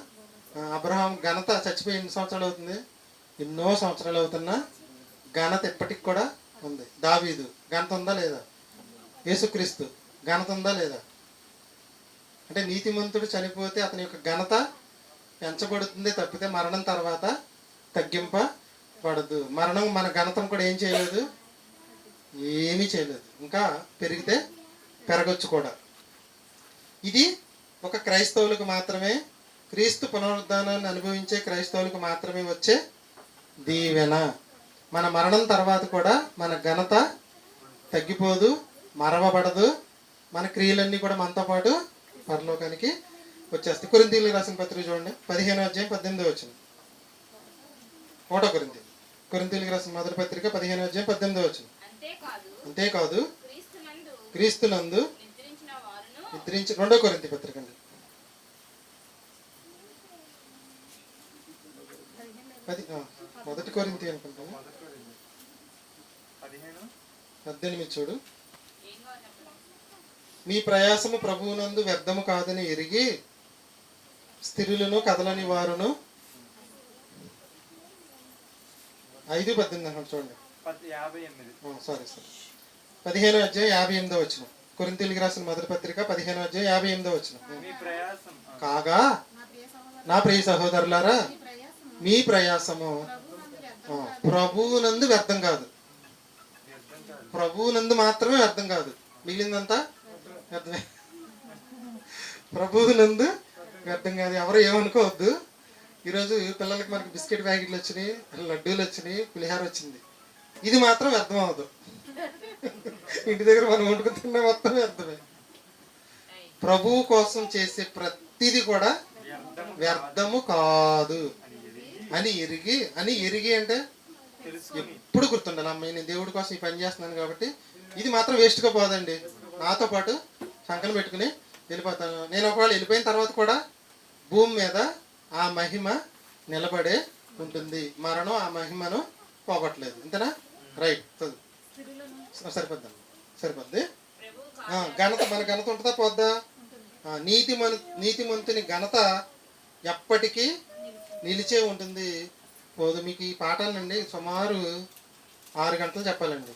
అబ్రహాం ఘనత చచ్చిపోయి ఎన్ని సంవత్సరాలు అవుతుంది? ఎన్నో సంవత్సరాలు అవుతున్నా ఘనత ఎప్పటికి కూడా ఉంది. దావీదు ఘనత ఉందా లేదా? యేసుక్రీస్తు ఘనత ఉందా లేదా? అంటే నీతిమంతుడు చనిపోతే అతని యొక్క ఘనత పెంచబడుతుంది తప్పితే మరణం తర్వాత తగ్గింపబడదు. మరణం మన ఘనతను కూడా ఏం చేయలేదు, ఏమీ చేయలేదు. ఇంకా పెరిగితే పెరగచ్చు కూడా. ఇది ఒక క్రైస్తవులకు మాత్రమే, క్రీస్తు పునరుద్ధానాన్ని అనుభవించే క్రైస్తవులకు మాత్రమే వచ్చే దీవెన. మన మరణం తర్వాత కూడా మన ఘనత తగ్గిపోదు, మరవబడదు. మన క్రియలన్నీ కూడా మనతో పాటు పరలోకానికి వచ్చేస్తాయి. కొరింథీయులకు రాసిన పత్రిక చూడండి, 15వ అధ్యాయం 18వ వచనం. 1 కొరింథీ, కొరింథీయులకు రాసిన మొదటి పత్రిక 15వ అధ్యాయం 18వ వచనం. అంతేకాదు క్రీస్తునందు నిద్రించి 2 కొరింథీ పత్రిక అండి, మొదటి కొరింథీ అనుకుంటాను, 18 చూడు. మీ ప్రయాసము ప్రభువునందు వ్యర్థము కాదని ఎరిగి స్థిరులను కదలని వారును 5:18 అన్నాడు చూడండి. సారీ 15వ అధ్యాయం 58వ వచనం. కొరింథీయులకు రాసిన మొదటి పత్రిక 15వ అధ్యాయం 58వ వచనం. కాగా నా ప్రియ సహోదరులారా, మీ ప్రయాసము ప్రభువునందు వ్యర్థం కాదు. ప్రభువునందు మాత్రమే వ్యర్థం కాదు, మిగిలిందంతా వ్యర్థమే. ప్రభువునందు వ్యర్థం కాదు. ఎవరు ఏమనుకోవద్దు. ఈరోజు పిల్లలకి మనకి బిస్కెట్ ప్యాకెట్లు వచ్చినాయి, లడ్డూలు వచ్చినాయి, పులిహార వచ్చింది. ఇది మాత్రం వ్యర్థం అవ్వదు. ఇంటి దగ్గర మనం వండుకుతున్న మొత్తం వ్యర్థమే. ప్రభువు కోసం చేసే ప్రతిదీ కూడా వ్యర్థము కాదు అని ఎరిగి అంటే ఎప్పుడు గుర్తుండాలి. అమ్మాయి నేను దేవుడి కోసం ఈ పని చేస్తున్నాను కాబట్టి ఇది మాత్రం వేస్ట్గా పోదండి. నాతో పాటు సంకలం పెట్టుకుని వెళ్ళిపోతాను. నేను ఒకవేళ వెళ్ళిపోయిన తర్వాత కూడా భూమి మీద ఆ మహిమ నిలబడే ఉంటుంది. మరణం ఆ మహిమను పోగొట్టలేదు. ఇంతనా? రైట్, సరిపోద్ది. ఘనత, మన ఘనత ఉంటుందా పోద్దా? నీతిమంతుని ఘనత ఎప్పటికీ నిలిచే ఉంటుంది, పోదు. మీకు ఈ పాఠాలండి సుమారు 6 గంటలు చెప్పాలండి.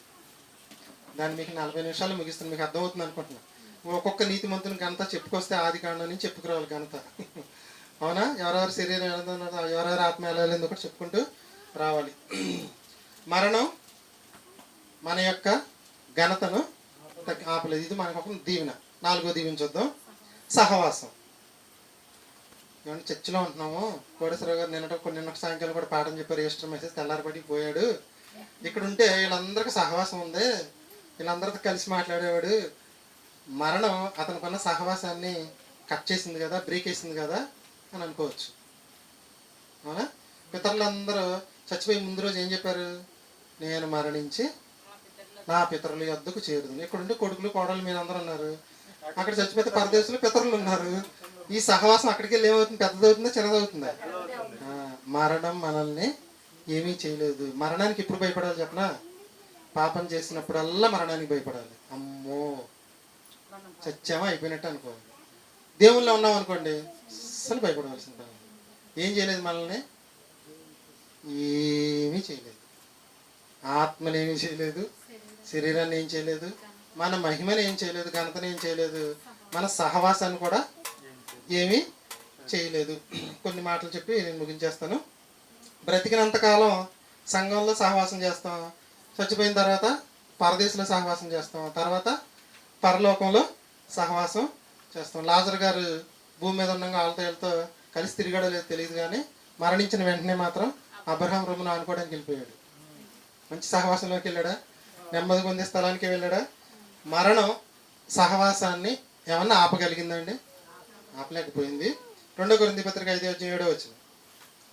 దాన్ని మీకు 40 నిమిషాలు ముగిస్తుంది. మీకు అర్థమవుతుంది అనుకుంటున్నాను. ఒక్కొక్క నీతిమంతుని ఘనత చెప్పుకొస్తే ఆది కాండం నుంచి చెప్పుకురావాలి ఘనత. అవునా? ఎవరెవరి శరీరం ఎవరెవరి ఆత్మ ఎలా వెళ్ళిందో కూడా చెప్పుకుంటూ రావాలి. మరణం మన యొక్క ఘనతను ఆపలేదు. ఇది మనకు ఒక దీవెన. 4వ దీవెన చూద్దాం. సహవాసం. ఏమంటే చర్చిలో ఉంటున్నాము. కోటేశ్వరరావు గారు నిన్న సాయంకాలం కూడా పాఠం చెప్పారు. ఈస్టర్ మెసేజ్ తెల్లారిపడికి పోయాడు. ఇక్కడ ఉంటే వీళ్ళందరికీ సహవాసం ఉంది, వీళ్ళందరితో కలిసి మాట్లాడేవాడు. మరణం అతనికున్న సహవాసాన్ని కట్ చేసింది కదా, బ్రేక్ వేసింది కదా అని అనుకోవచ్చు. అవునా? పితరులందరూ చచ్చిపోయి ముందు రోజు ఏం చెప్పారు? నేను మరణించి నా పితరుల యొద్దకు చేరుదు. ఇక్కడుంటే కొడుకులు కోడలు మీరు అందరూ ఉన్నారు. అక్కడ చచ్చిపోతే పరదేశంలో పితరులు ఉన్నారు. ఈ సహవాసం అక్కడికి వెళ్ళి ఏమవుతుంది? పెద్దదవుతుందా చిన్నదవుతుందా? మరణం మనల్ని ఏమీ చేయలేదు. మరణానికి ఎప్పుడు భయపడాలి చెప్పనా? పాపం చేసినప్పుడల్లా మరణానికి భయపడాలి. అమ్మో చచ్చామా అయిపోయినట్టు అనుకోవాలి. దేవుళ్ళో ఉన్నాం అనుకోండి, అస్సలు భయపడవలసింది. ఏం చేయలేదు మనల్ని, ఏమీ చేయలేదు. ఆత్మని ఏమీ చేయలేదు, శరీరాన్ని ఏం చేయలేదు, మన మహిమని ఏం చేయలేదు, ఘనతని ఏం చేయలేదు, మన సహవాసాన్ని కూడా ఏమీ చేయలేదు. కొన్ని మాటలు చెప్పి నేను ముగించేస్తాను. బ్రతికినంతకాలం సంఘంలో సహవాసం చేస్తాం, చచ్చిపోయిన తర్వాత పరదేశంలో సహవాసం చేస్తాం, తర్వాత పరలోకంలో సహవాసం చేస్తాం. లాజర్ గారు భూమి మీద ఉండగా వాళ్ళతో కలిసి తిరిగాడో లేదో తెలియదు, కానీ మరణించిన వెంటనే మాత్రం అబ్రహాం రొమ్మును ఆనుకోవడానికి వెళ్ళిపోయాడు. మంచి సహవాసంలోకి వెళ్ళాడా? నెమ్మది పొందే స్థలానికి వెళ్ళాడా? మరణం సహవాసాన్ని ఏమన్నా ఆపగలిగిందండి? ఆపలేకపోయింది. 2 కొరింథీ పత్రిక 5వ అధ్యాయం 7వ వచనం.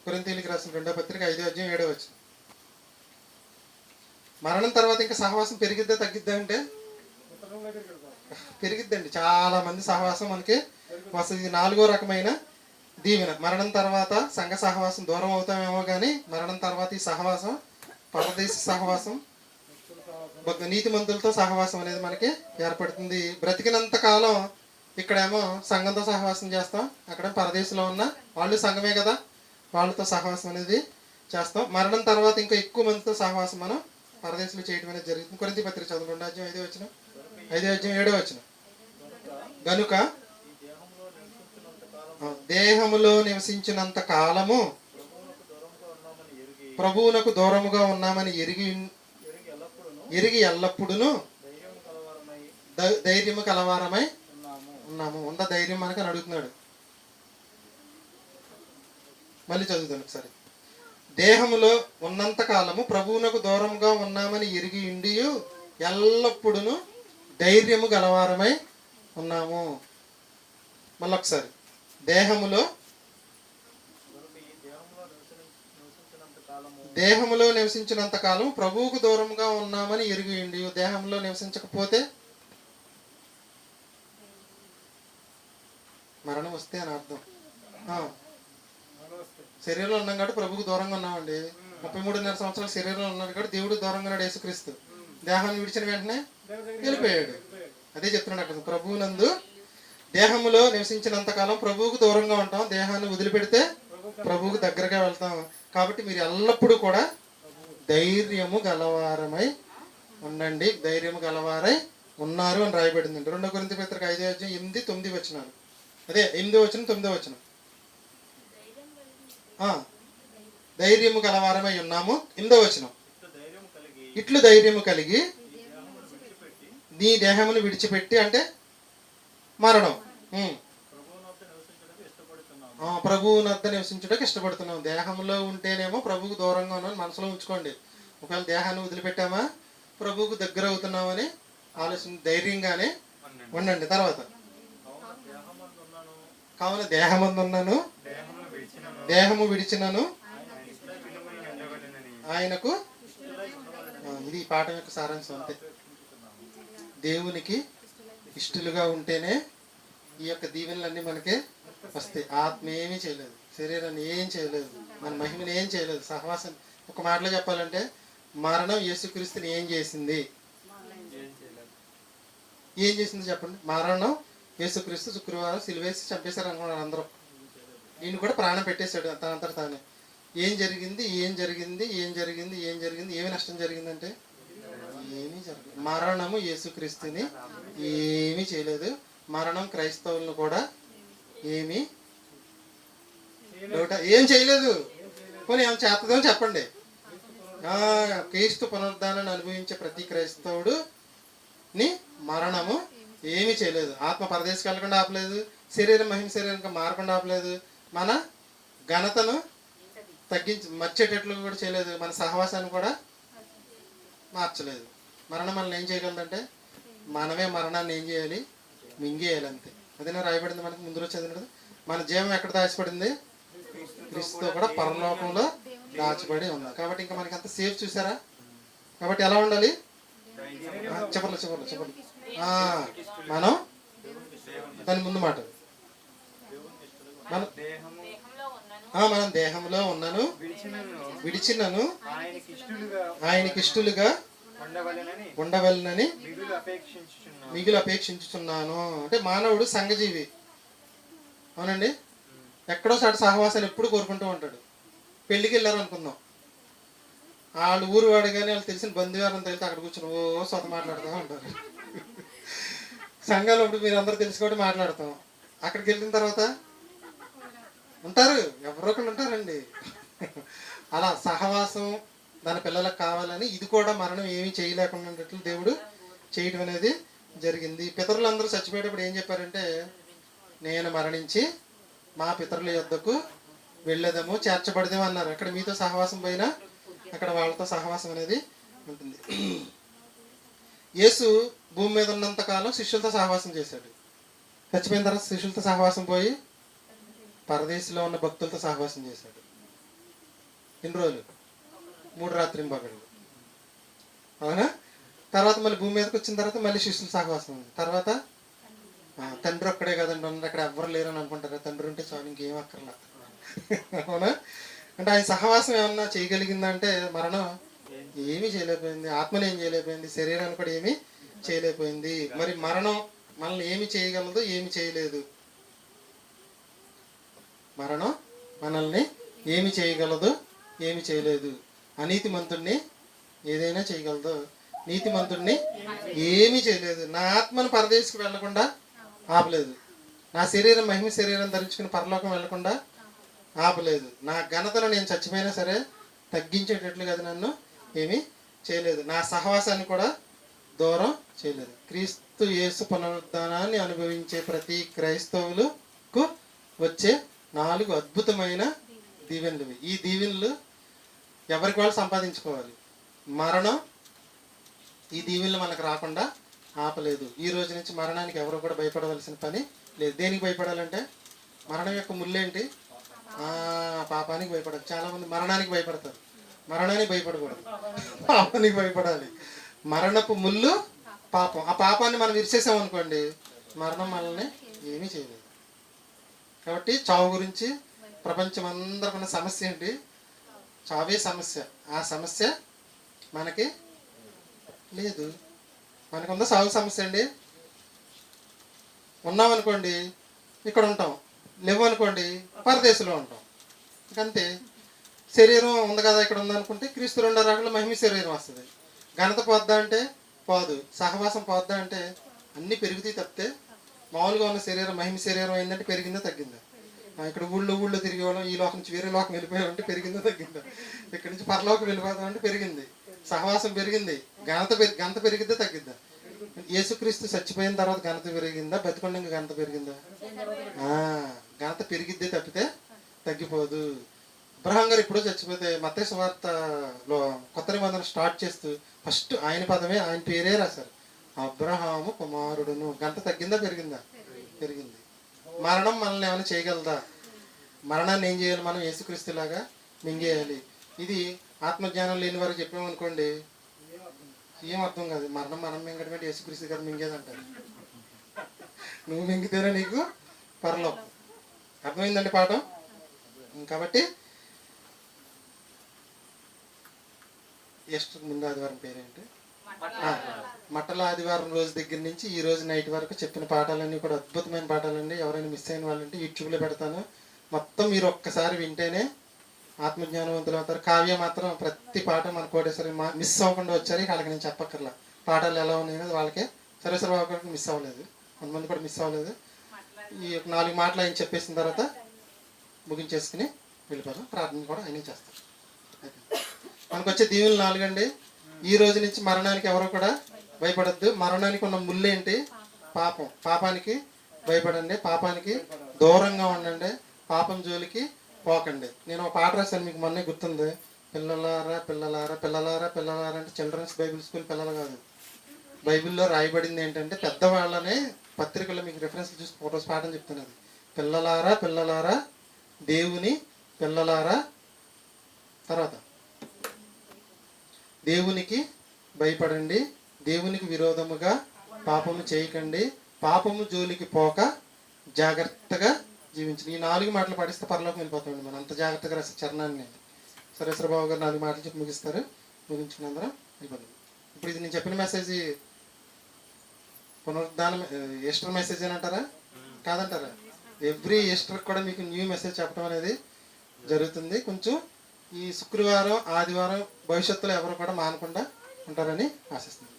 కొరింథీయులకు రాసిన 2వ పత్రిక 5వ అధ్యాయం 7వ వచనం. మరణం తర్వాత ఇంకా సహవాసం పెరిగిద్దా తగ్గిద్దా అంటే పెరిగిద్దండి. చాలా మంది సహవాసం మనకి వస్తుంది. 4వ రకమైన దీవెన. మరణం తర్వాత సంఘ సహవాసం దూరం అవుతామేమో కానీ మరణం తర్వాత ఈ సహవాసం, పరదేశ సహవాసం, నీతిమంతులతో సహవాసం అనేది మనకి ఏర్పడుతుంది. బ్రతికినంత కాలం ఇక్కడేమో సంఘంతో సహవాసం చేస్తాం, అక్కడ పరదేశంలో ఉన్న వాళ్ళు సంఘమే కదా, వాళ్ళతో సహవాసం అనేది చేస్తాం. మరణం తర్వాత ఇంకా ఎక్కువ మందితో సహవాసం మనం పరదేశంలో చేయడం అనేది జరుగుతుంది. కొరింథీ పత్రిక చదువు 2:5 5:7 గనుక దేహములో నివసించినంత కాలము ప్రభువునకు దూరముగా ఉన్నామని ఎరిగి ఎల్లప్పుడూ ధైర్యము కలవారమై ఉన్నాము. ఉందా ధైర్యం మనకని అడుగుతున్నాడు. మళ్ళీ చదువుతాను ఒకసారి. దేహములో ఉన్నంత కాలము ప్రభువునకు దూరంగా ఉన్నామని ఎరిగి ఉండి ఎల్లప్పుడూ ధైర్యము గలవారమై ఉన్నాము. మళ్ళొకసారి. దేహములో నివసించినంత కాలం ప్రభువుకు దూరంగా ఉన్నామని ఎరిగి ఉండి, దేహంలో నివసించకపోతే మరణం వస్తే అని అర్థం. శరీరంలో ఉన్నాం కాబట్టి ప్రభువుకు దూరంగా ఉన్నామండి. 33.5 సంవత్సరాలు శరీరంలో ఉన్నాడు కాబట్టి దేవుడు దూరంగా ఉన్నాడు. యేసుక్రీస్తు దేహాన్ని విడిచిన వెంటనే వెళ్ళిపోయాడు. అదే చెప్తున్నాడు అక్కడ. ప్రభువునందు దేహములో నివసించినంత కాలం ప్రభువుకు దూరంగా ఉంటాం, దేహాన్ని వదిలిపెడితే ప్రభువుకు దగ్గరగా వెళ్తాం. కాబట్టి మీరు ఎల్లప్పుడూ కూడా ధైర్యము గలవారమై ఉండండి, ధైర్యము గలవారై ఉన్నారు అని రాయబడిందండి. 2 కొరింథీ పత్రిక 5:8-9 అదే 8-9 ధైర్యము గలవారమై ఉన్నాము. 8 ఇట్లు ధైర్యము కలిగి నీ దేహమును విడిచిపెట్టి, అంటే మరణం, ప్రభువునద్ద నివసించుటకు ఇష్టపడుతున్నాం. దేహంలో ఉంటేనేమో ప్రభువుకు దూరంగా ఉన్నాం మనసులో ఉంచుకోండి. ఒకవేళ దేహాన్ని వదిలిపెట్టామా ప్రభువుకు దగ్గర అవుతున్నామని ఆలోచన ధైర్యంగానే ఉండండి. తర్వాత కావున దేహమందు ఉన్నాను, దేహము విడిచినను ఆయనకు. ఇది ఈ పాఠం యొక్క సారాంశం అంతే. దేవునికి ఇష్టలుగా ఉంటేనే ఈ యొక్క దీవెనలన్నీ మనకే వస్తాయి. ఆత్మ ఏమీ చేయలేదు, శరీరాన్ని ఏం చేయలేదు, మన మహిమని ఏం చేయలేదు. సహవాసం ఒక మాటలో చెప్పాలంటే మరణం యేసుక్రీస్తుని ఏం చేసింది? ఏం చేసింది చెప్పండి. మరణం యేసుక్రీస్తు శుక్రవారం సిలువేసి చంపేశారు అనుకున్నారు అందరూ. ఈయన కూడా ప్రాణం పెట్టేశాడు తనంతట తానే. ఏం జరిగింది? ఏమి నష్టం జరిగిందంటే ఏమీ జరగలేదు. మరణము యేసుక్రీస్తుని ఏమీ చేయలేదు. మరణం క్రైస్తవులను కూడా ఏం చేయలేదు. పోనీ ఏం చేస్తుందో చెప్పండి. క్రీస్తు పునరుద్ధానాన్ని అనుభవించే ప్రతి క్రైస్తవుడు ని మరణము ఏమీ చేయలేదు. ఆత్మ పరదేశకు వెళ్ళకుండా ఆపలేదు, శరీరం మహిమ శరీరంగా మారకుండా ఆపలేదు, మన ఘనతను మర్చేటట్లు కూడా చేయలేదు, మన సహవాసాన్ని కూడా మార్చలేదు. మరణం మనల్ని ఏం చేయగలదంటే మనమే మరణాన్ని ఏం చేయాలి? మింగేయాలి అంతే. అదేనా రాయబడింది మనకి ముందు రోజు చదివినది. మన జీవం ఎక్కడ దాచిపడింది? క్రీస్తుతో కూడా పరలోకంలో దాచిపడి ఉంది. కాబట్టి ఇంకా మనకి అంత సేఫ్. చూసారా? కాబట్టి ఎలా ఉండాలి? చెప్పండి. మనం దాని ముందు మాట మనం దేహంలో ఉన్నాను, విడిచినను ఆయనకి ఇష్టలుగా ఉండవలనని మిగులు అపేక్షించుచున్నాను. అంటే మానవుడు సంఘజీవి, అవునండి. ఎక్కడో సాటి సహవాసాన్ని ఎప్పుడు కోరుకుంటూ ఉంటాడు. పెళ్ళికి వెళ్ళారు అనుకుందాం, వాళ్ళు ఊరు వాడు కానీ వాళ్ళు తెలిసిన బంధువారం తెలితే అక్కడ కూర్చొని సొంత మాట్లాడుతూ ఉంటారు. సంఘాలు ఇప్పుడు మీరు అందరూ తెలుసుకోవడం మాట్లాడతాం. అక్కడికి వెళ్ళిన తర్వాత ఉంటారు, ఎవరో ఒకళ్ళు ఉంటారండి. అలా సహవాసం దాని పిల్లలకు కావాలని ఇది కూడా మరణం ఏమీ చేయలేకుండా దేవుడు చేయడం అనేది జరిగింది. పితరులందరూ చచ్చిపోయేటప్పుడు ఏం చెప్పారంటే, నేను మరణించి మా పితరుల యొద్దకు వెళ్ళేదేమో చేర్చబడదేమో అన్నారు. అక్కడ మీతో సహవాసం పోయినా అక్కడ వాళ్ళతో సహవాసం అనేది ఉంటుంది. యేసు భూమి మీద ఉన్నంత కాలం శిష్యులతో సహవాసం చేశాడు. చచ్చిపోయిన తర్వాత శిష్యులతో సహవాసం పోయి పరదేశంలో ఉన్న భక్తులతో సహవాసం చేశాడు. ఎన్ని రోజులు? 3 రాత్రి పగళ్ళు. అవునా? తర్వాత మళ్ళీ భూమి మీదకి వచ్చిన తర్వాత మళ్ళీ శిష్యుల సహవాసం. తర్వాత తండ్రి ఒక్కడే కదండి ఉన్నారు, అక్కడ ఎవ్వరు లేరని అనుకుంటారు. తండ్రి ఉంటే చాలు, ఇంకేం అక్కర్లా. అవునా? అంటే ఆయన సహవాసం ఏమన్నా చేయగలిగిందంటే మరణం ఏమీ చేయలేకపోయింది. ఆత్మను ఏం చేయలేకపోయింది, శరీరాన్ని కూడా ఏమీ చేయలేకపోయింది. మరి మనల్ని ఏమి చేయగలదు, ఏమి చేయలేదు. మరణం మనల్ని ఏమి చేయగలదు, ఏమి చేయలేదు. అనీతిమంతుణ్ణి ఏదైనా చేయగలదు, నీతిమంతుణ్ణి ఏమీ చేయలేదు. నా ఆత్మను పరదేశకు వెళ్లకుండా ఆపలేదు. నా శరీరం మహిమ శరీరం ధరించుకుని పరలోకం వెళ్లకుండా ఆపలేదు. నా ఘనతను నేను చచ్చిపోయినా సరే తగ్గించేటట్లు కదా నన్ను ఏమీ చేయలేదు. నా సహవాసాన్ని కూడా దూరం చేయలేదు. క్రీస్తు యేసు పునరుద్ధానాన్ని అనుభవించే ప్రతి క్రైస్తవులకు వచ్చే 4 అద్భుతమైన దీవెనలు. ఈ దీవెనలు ఎవరికి వాళ్ళు సంపాదించుకోవాలి. మరణం ఈ దీవెనలు మనకు రాకుండా ఆపలేదు. ఈ రోజు నుంచి మరణానికి ఎవరు కూడా భయపడవలసిన పని లేదు. దేనికి భయపడాలంటే మరణం యొక్క ముళ్ళేంటి? పాపానికి భయపడాలి. చాలామంది మరణానికి భయపడతారు. మరణానికి భయపడకూడదు, పాపానికి భయపడాలి. మరణపు ముళ్ళు పాపం. ఆ పాపాన్ని మనం విరిచేసామనుకోండి, మరణం మనల్ని ఏమీ చేయలేదు. కాబట్టి చావు గురించి ప్రపంచం అందరికీ సమస్య ఏంటి? చావే సమస్య. ఆ సమస్య మనకి లేదు. మనకుందా సాగు సమస్య అండి? ఉన్నామనుకోండి ఇక్కడ ఉంటాం, లేవనుకోండి పరదేశంలో ఉంటాం. ఇంకంతే. శరీరం ఉంది కదా ఇక్కడ ఉందనుకుంటే క్రీస్తు 2 రకాల మహిమ శరీరం వస్తుంది. ఘనత పోద్దా అంటే పోదు. సహవాసం పోద్దా అంటే అన్నీ పెరుగుతాయి తప్పితే మామూలుగా ఉన్న శరీరం మహిమ శరీరం అయిందంటే పెరిగిందా తగ్గిందా? ఇక్కడ ఊళ్ళో తిరిగేవాళ్ళం, ఈ లోకం నుంచి వేరే లోకం వెళ్ళిపోయామంటే పెరిగిందా తగ్గిందా? ఇక్కడి నుంచి పరలోకం వెళ్ళిపోతామంటే పెరిగింది. సహవాసం పెరిగింది. ఘనత పెరిగిద్దా తగ్గిద్దా? యేసుక్రీస్తు చచ్చిపోయిన తర్వాత ఘనత పెరిగిందా, బతికొండగా ఘనత పెరిగిందా? ఘనత పెరిగిద్దే తప్పితే తగ్గిపోదు. అబ్రహాం గారు ఇప్పుడు చచ్చిపోతే మత్తయి సువార్తలో కొత్త నిబంధన స్టార్ట్ చేస్తూ ఫస్ట్ ఆయన పదమే, ఆయన పేరే రాశారు, అబ్రహాము కుమారుడును. ఘనత తగ్గిందా పెరిగిందా? పెరిగింది. మరణం మనల్ని ఏమైనా చేయగలదా? మరణాన్ని ఏం చేయాలి? మనం యేసుక్రీస్తులాగా మింగేయాలి. ఇది ఆత్మజ్ఞానం లేని వారికి చెప్పామనుకోండి ఏం అర్థం కాదు. మరణం మనం మింగడం యేసుక్రీస్తు గారు మింగేదంటారు. నువ్వు మింగితేనే నీకు పరలోకం. అర్థమైందండి పాఠం? కాబట్టి ఎస్టర్ ముందు ఆదివారం పేరేంటి? మట్టల ఆదివారం రోజు దగ్గర నుంచి ఈ రోజు నైట్ వరకు చెప్పిన పాఠాలన్నీ కూడా అద్భుతమైన పాఠాలండి. ఎవరైనా మిస్ అయిన వాళ్ళంటే యూట్యూబ్లో పెడతాను. మొత్తం మీరు ఒక్కసారి వింటేనే ఆత్మజ్ఞానవంతులు అవుతారు. కావ్య మాత్రం ప్రతి పాఠం మన కోటేశ్వరి మిస్ అవ్వకుండా వచ్చారు. వాళ్ళకి నేను చెప్పక్కర్లా పాఠాలు ఎలా ఉన్నాయి వాళ్ళకే. సరేశ్వర బాబు మిస్ అవ్వలేదు, కొంతమంది కూడా మిస్ అవ్వలేదు. ఈ 4 మాటలు ఆయన చెప్పేసిన తర్వాత ముగించేసుకుని వెళ్ళిపోతాం. ప్రార్థన కూడా ఆయన చేస్తాం. మనకు వచ్చే దీవులు 4 అండి. ఈ రోజు నుంచి మరణానికి ఎవరు కూడా భయపడద్దు. మరణానికి ఉన్న ముళ్ళేంటి? పాపం. పాపానికి భయపడండి, పాపానికి దూరంగా ఉండండి, పాపం జోలికి పోకండి. నేను ఒక పాట రాశాను, మీకు మొన్నే గుర్తుంది. పిల్లలారా పిల్లలారా పిల్లలారా పిల్లలారా అంటే చిల్డ్రన్స్ బైబిల్ స్కూల్ పిల్లలు కాదు. బైబిల్లో రాయబడింది ఏంటంటే పెద్దవాళ్ళనే పత్రికల్లో మీకు రిఫరెన్స్ చూసి ఫోటోస్ పాఠం చెప్తున్నది. పిల్లలారా పిల్లలారా దేవుని పిల్లలారా, తర్వాత దేవునికి భయపడండి, దేవునికి విరోధముగా పాపము చేయకండి, పాపము జోలికి పోక జాగ్రత్తగా జీవించండి. ఈ 4 మాటలు పాటిస్తే పరలోకం వెళ్ళిపోతామండి. మనం అంత జాగ్రత్తగా రాసే చరణాన్ని సరేశ్వరబాబు గారు 4 మాటలు చెప్పి ముగిస్తారు. ముగించుకున్న అందరం వెళ్ళిపోతాం. ఇప్పుడు ఇది నేను చెప్పిన మెసేజ్ పునరుద్ధానం ఈస్టర్ మెసేజ్ అని అంటారా? కాదంటారా? ఎవ్రీ ఈస్టర్ కూడా మీకు న్యూ మెసేజ్ చెప్పడం అనేది జరుగుతుంది. కొంచెం ఈ శుక్రవారం ఆదివారం భవిష్యత్తులో ఎవరు కూడా మానకుండా ఉంటారని ఆశిస్తున్నాను.